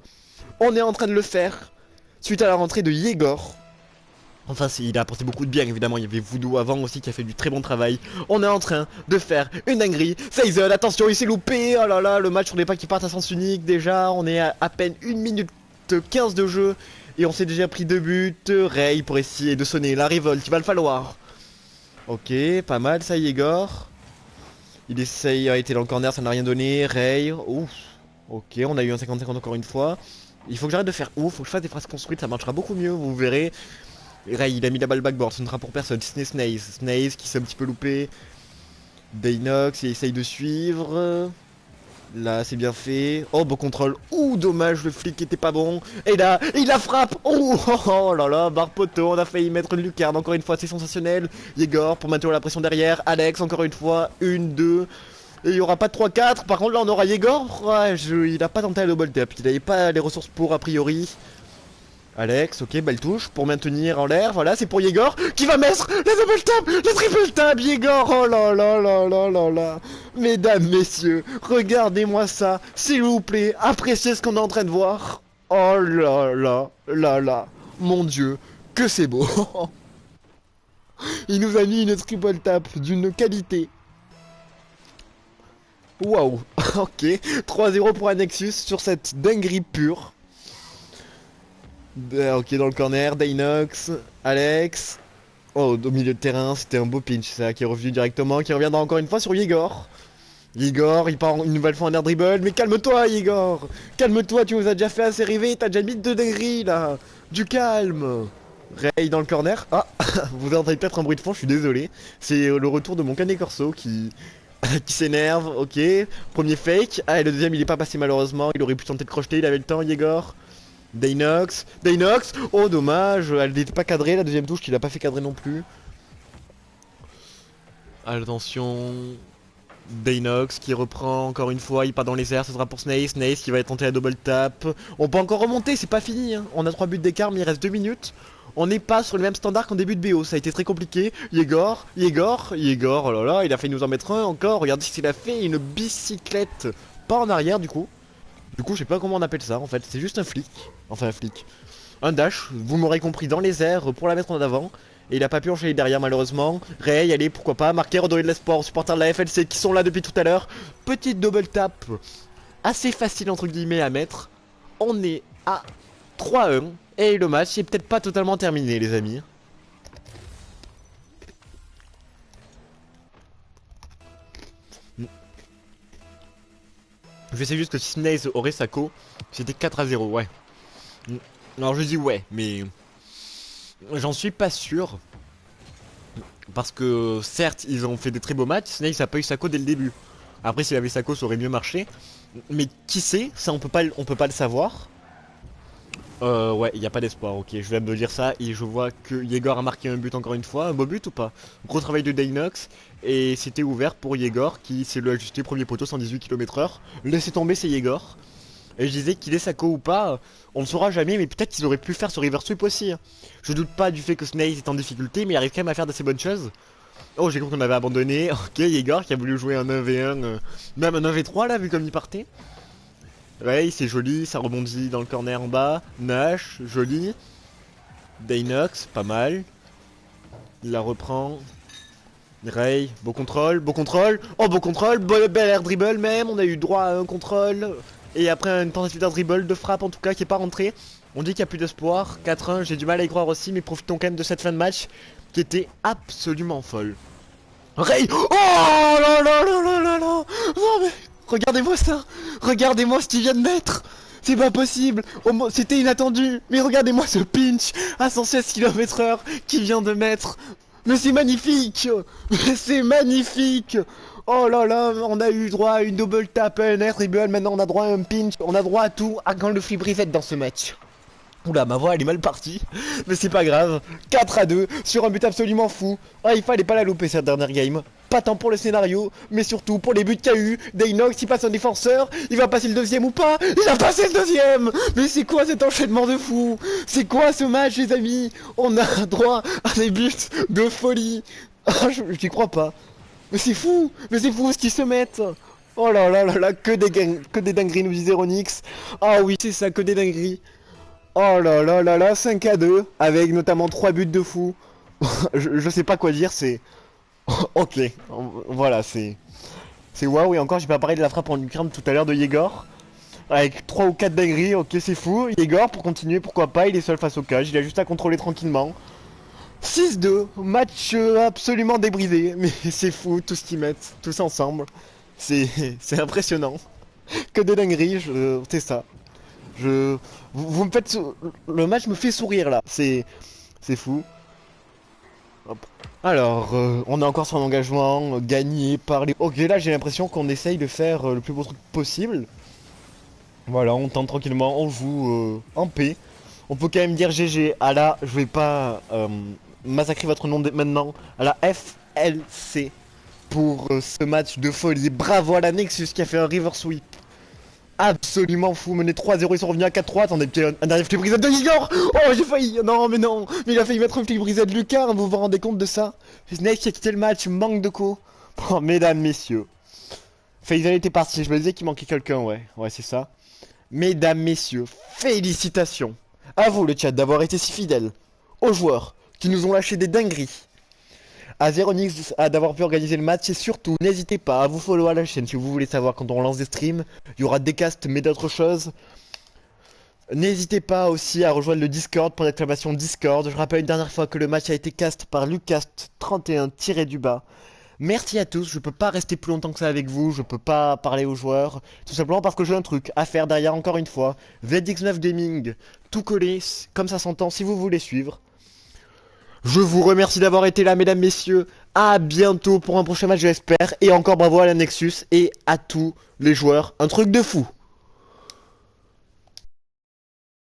On est en train de le faire, suite à la rentrée de Yegor. Enfin, il a apporté beaucoup de bien, évidemment. Il y avait Voodoo avant aussi qui a fait du très bon travail. On est en train de faire une dinguerie. Season, attention, il s'est loupé. Oh là là, le match, on n'est pas qui part à sens unique. Déjà, on est à peine 1 minute 15 de jeu. Et on s'est déjà pris 2 buts. Ray pour essayer de sonner la révolte. Il va le falloir. Ok, pas mal ça, Yegor. Il essaye, a été dans le corner, ça n'a rien donné. Ray, ouf. Ok, on a eu un 50-50 encore une fois. Il faut que j'arrête de faire ouf, faut que je fasse des phrases construites, ça marchera beaucoup mieux, vous verrez. Ray, il a mis la balle backboard, ce ne sera pour personne. Snaze qui s'est un petit peu loupé. Daynox, il essaye de suivre. Là, c'est bien fait. Oh, beau contrôle. Ouh, dommage, le flic était pas bon. Et là, il la frappe. Oh, oh, oh là là, barre poteau, on a failli mettre une lucarne. Encore une fois, c'est sensationnel. Yegor pour maintenir la pression derrière. Alex, encore une fois. 1, 2. Et il n'y aura pas de 3-4. Par contre, là, on aura Yegor. Ouais, il a pas tenté la double tap. Il n'avait pas les ressources pour, a priori. Alex, ok, belle touche pour maintenir en l'air. Voilà, c'est pour Yegor qui va mettre la double tap, la triple tap. Yegor, oh là là là là là là. Mesdames, messieurs, regardez-moi ça, s'il vous plaît. Appréciez ce qu'on est en train de voir. Oh là là là là. Mon Dieu, que c'est beau. Il nous a mis une triple tap d'une qualité. Waouh. Ok, 3-0 pour Annexus sur cette dinguerie pure. Ok, dans le corner, Daynox, Alex. Oh, au milieu de terrain, c'était un beau pinch, ça, qui est revenu directement, qui reviendra encore une fois sur Yegor. Yegor, il part une nouvelle fois en air dribble, mais calme-toi, Yegor. Calme-toi, tu nous as déjà fait assez rêver, t'as déjà mis 2 dingueries, là. Du calme. Ray dans le corner. Ah, vous entendez peut-être un bruit de fond, je suis désolé. C'est le retour de mon Canet Corso qui s'énerve, ok. Premier fake. Ah, et le deuxième, il est pas passé malheureusement, il aurait pu tenter de crocheter, il avait le temps, Yegor. Daynox, oh dommage, elle n'était pas cadrée la deuxième touche qu'il a pas fait cadrer non plus. Attention, Daynox qui reprend encore une fois, il part dans les airs, ce sera pour Snaze qui va tenter la double tap. On peut encore remonter, c'est pas fini, hein. On a 3 buts d'écart mais il reste 2 minutes. On n'est pas sur le même standard qu'en début de BO, ça a été très compliqué. Yegor, oh là là, il a failli nous en mettre un encore, regardez ce qu'il a fait, une bicyclette, pas en arrière du coup. Du coup, je sais pas comment on appelle ça en fait, c'est juste un flic. Enfin, un flic. Un dash, vous m'aurez compris, dans les airs pour la mettre en avant. Et il a pas pu enchaîner derrière malheureusement. Ray, allez, pourquoi pas, marquer, redonner de l'espoir aux supporters de la FLC qui sont là depuis tout à l'heure. Petite double tap, assez facile entre guillemets à mettre. On est à 3-1. Et le match est peut-être pas totalement terminé, les amis. Je sais juste que si Snaze aurait Sako, c'était 4-0, ouais. Alors je dis ouais, mais j'en suis pas sûr. Parce que certes, ils ont fait des très beaux matchs, Snaze n'a pas eu Sako dès le début. Après, s'il avait Sako, ça aurait mieux marché. Mais qui sait, ça on peut pas le savoir. Ouais, il n'y a pas d'espoir, ok, je vais me dire ça. Et je vois que Yegor a marqué un but encore une fois, un beau but ou pas? Gros travail de Daynox. Et c'était ouvert pour Yegor qui s'est le ajusté premier poteau 118 km/h. Laissez tomber, c'est Yegor. Et je disais qu'il est Sako ou pas, on ne saura jamais, mais peut-être qu'ils auraient pu faire ce reverse sweep aussi. Je doute pas du fait que Snaze est en difficulté, mais il arrive quand même à faire d'assez bonnes choses. Oh, j'ai cru qu'on avait abandonné. Ok, Yegor qui a voulu jouer un 1v1, même un 1v3 là, vu comme il partait. Ouais, c'est joli, ça rebondit dans le corner en bas. Nash, joli. Daynox, pas mal. Il la reprend. Ray, beau contrôle, beau contrôle. Oh, beau contrôle, bel air dribble même. On a eu droit à un contrôle. Et après une tentative d'air dribble, de frappe en tout cas, qui est pas rentrée. On dit qu'il n'y a plus d'espoir. 4-1, j'ai du mal à y croire aussi, mais profitons quand même de cette fin de match qui était absolument folle. Ray, oh là là là là là là. Non mais, regardez-moi ça. Regardez-moi ce qu'il vient de mettre. C'est pas possible. C'était inattendu. Mais regardez-moi ce pinch à 116 km/h qu'il vient de mettre. Mais c'est magnifique. Mais c'est magnifique. Oh là là, on a eu droit à une double tap, un air dribble, maintenant on a droit à un pinch, on a droit à tout, à quand le free reset dans ce match. Oula, ma voix elle est mal partie, mais c'est pas grave. 4-2 sur un but absolument fou. Ah, il fallait pas la louper cette dernière game. Pas tant pour le scénario, mais surtout pour les buts qu'il y a eu. Daynox, il passe un défenseur, il va passer le deuxième ou pas? Il a passé le deuxième. Mais c'est quoi cet enchaînement de fou? C'est quoi ce match, les amis? On a droit à des buts de folie. Ah, j'y crois pas. Mais c'est fou ce qu'ils se mettent. Oh là là là là, que des dingueries nous disait Ronix. Ah oui, c'est ça, que des dingueries. Oh là là là là, 5-2, avec notamment 3 buts de fou. Je sais pas quoi dire, c'est... Ok, voilà, c'est... C'est waouh, et encore j'ai pas parlé de la frappe en Ukraine tout à l'heure de Yegor. Avec 3 ou 4 dingueries, ok c'est fou. Yegor, pour continuer, pourquoi pas, il est seul face au cage, il a juste à contrôler tranquillement. 6-2, match absolument débridé, mais c'est fou tout ce qu'ils mettent, tous ensemble. C'est impressionnant. Que des dingueries, c'est ça. Je, vous me faites, le match me fait sourire là. C'est fou. Hop. Alors, on est encore sur un engagement gagné par les. Ok, là j'ai l'impression qu'on essaye de faire le plus beau truc possible. Voilà, on tente tranquillement, on joue en paix. On peut quand même dire GG. Ah là, je vais pas massacrer votre nom maintenant. À la FLC pour ce match de folie. Bravo à la Nexus qui a fait un river sweep absolument fou, mené 3-0, ils sont revenus à 4-3, attendez, un dernier flip reset de Igor. Oh j'ai failli, non mais non, mais il a failli mettre un flip reset de Lucas, hein, vous vous rendez compte de ça? Snake qui a quitté le match, manque de co. Oh mesdames, messieurs, Faisal était parti, je me disais qu'il manquait quelqu'un, ouais c'est ça. Mesdames, messieurs, félicitations à vous le chat d'avoir été si fidèles aux joueurs qui nous ont lâché des dingueries, à Zeronix d'avoir pu organiser le match, et surtout n'hésitez pas à vous follow à la chaîne si vous voulez savoir quand on lance des streams. Il y aura des casts mais d'autres choses. N'hésitez pas aussi à rejoindre le Discord pour l'exclamation Discord. Je rappelle une dernière fois que le match a été cast par Lucast31-du-bas. Merci à tous, je peux pas rester plus longtemps que ça avec vous, je peux pas parler aux joueurs, tout simplement parce que j'ai un truc à faire derrière encore une fois. VDX9 Gaming, tout collé, comme ça s'entend si vous voulez suivre. Je vous remercie d'avoir été là, mesdames, messieurs. À bientôt pour un prochain match, j'espère. Et encore bravo à la Nexus et à tous les joueurs. Un truc de fou.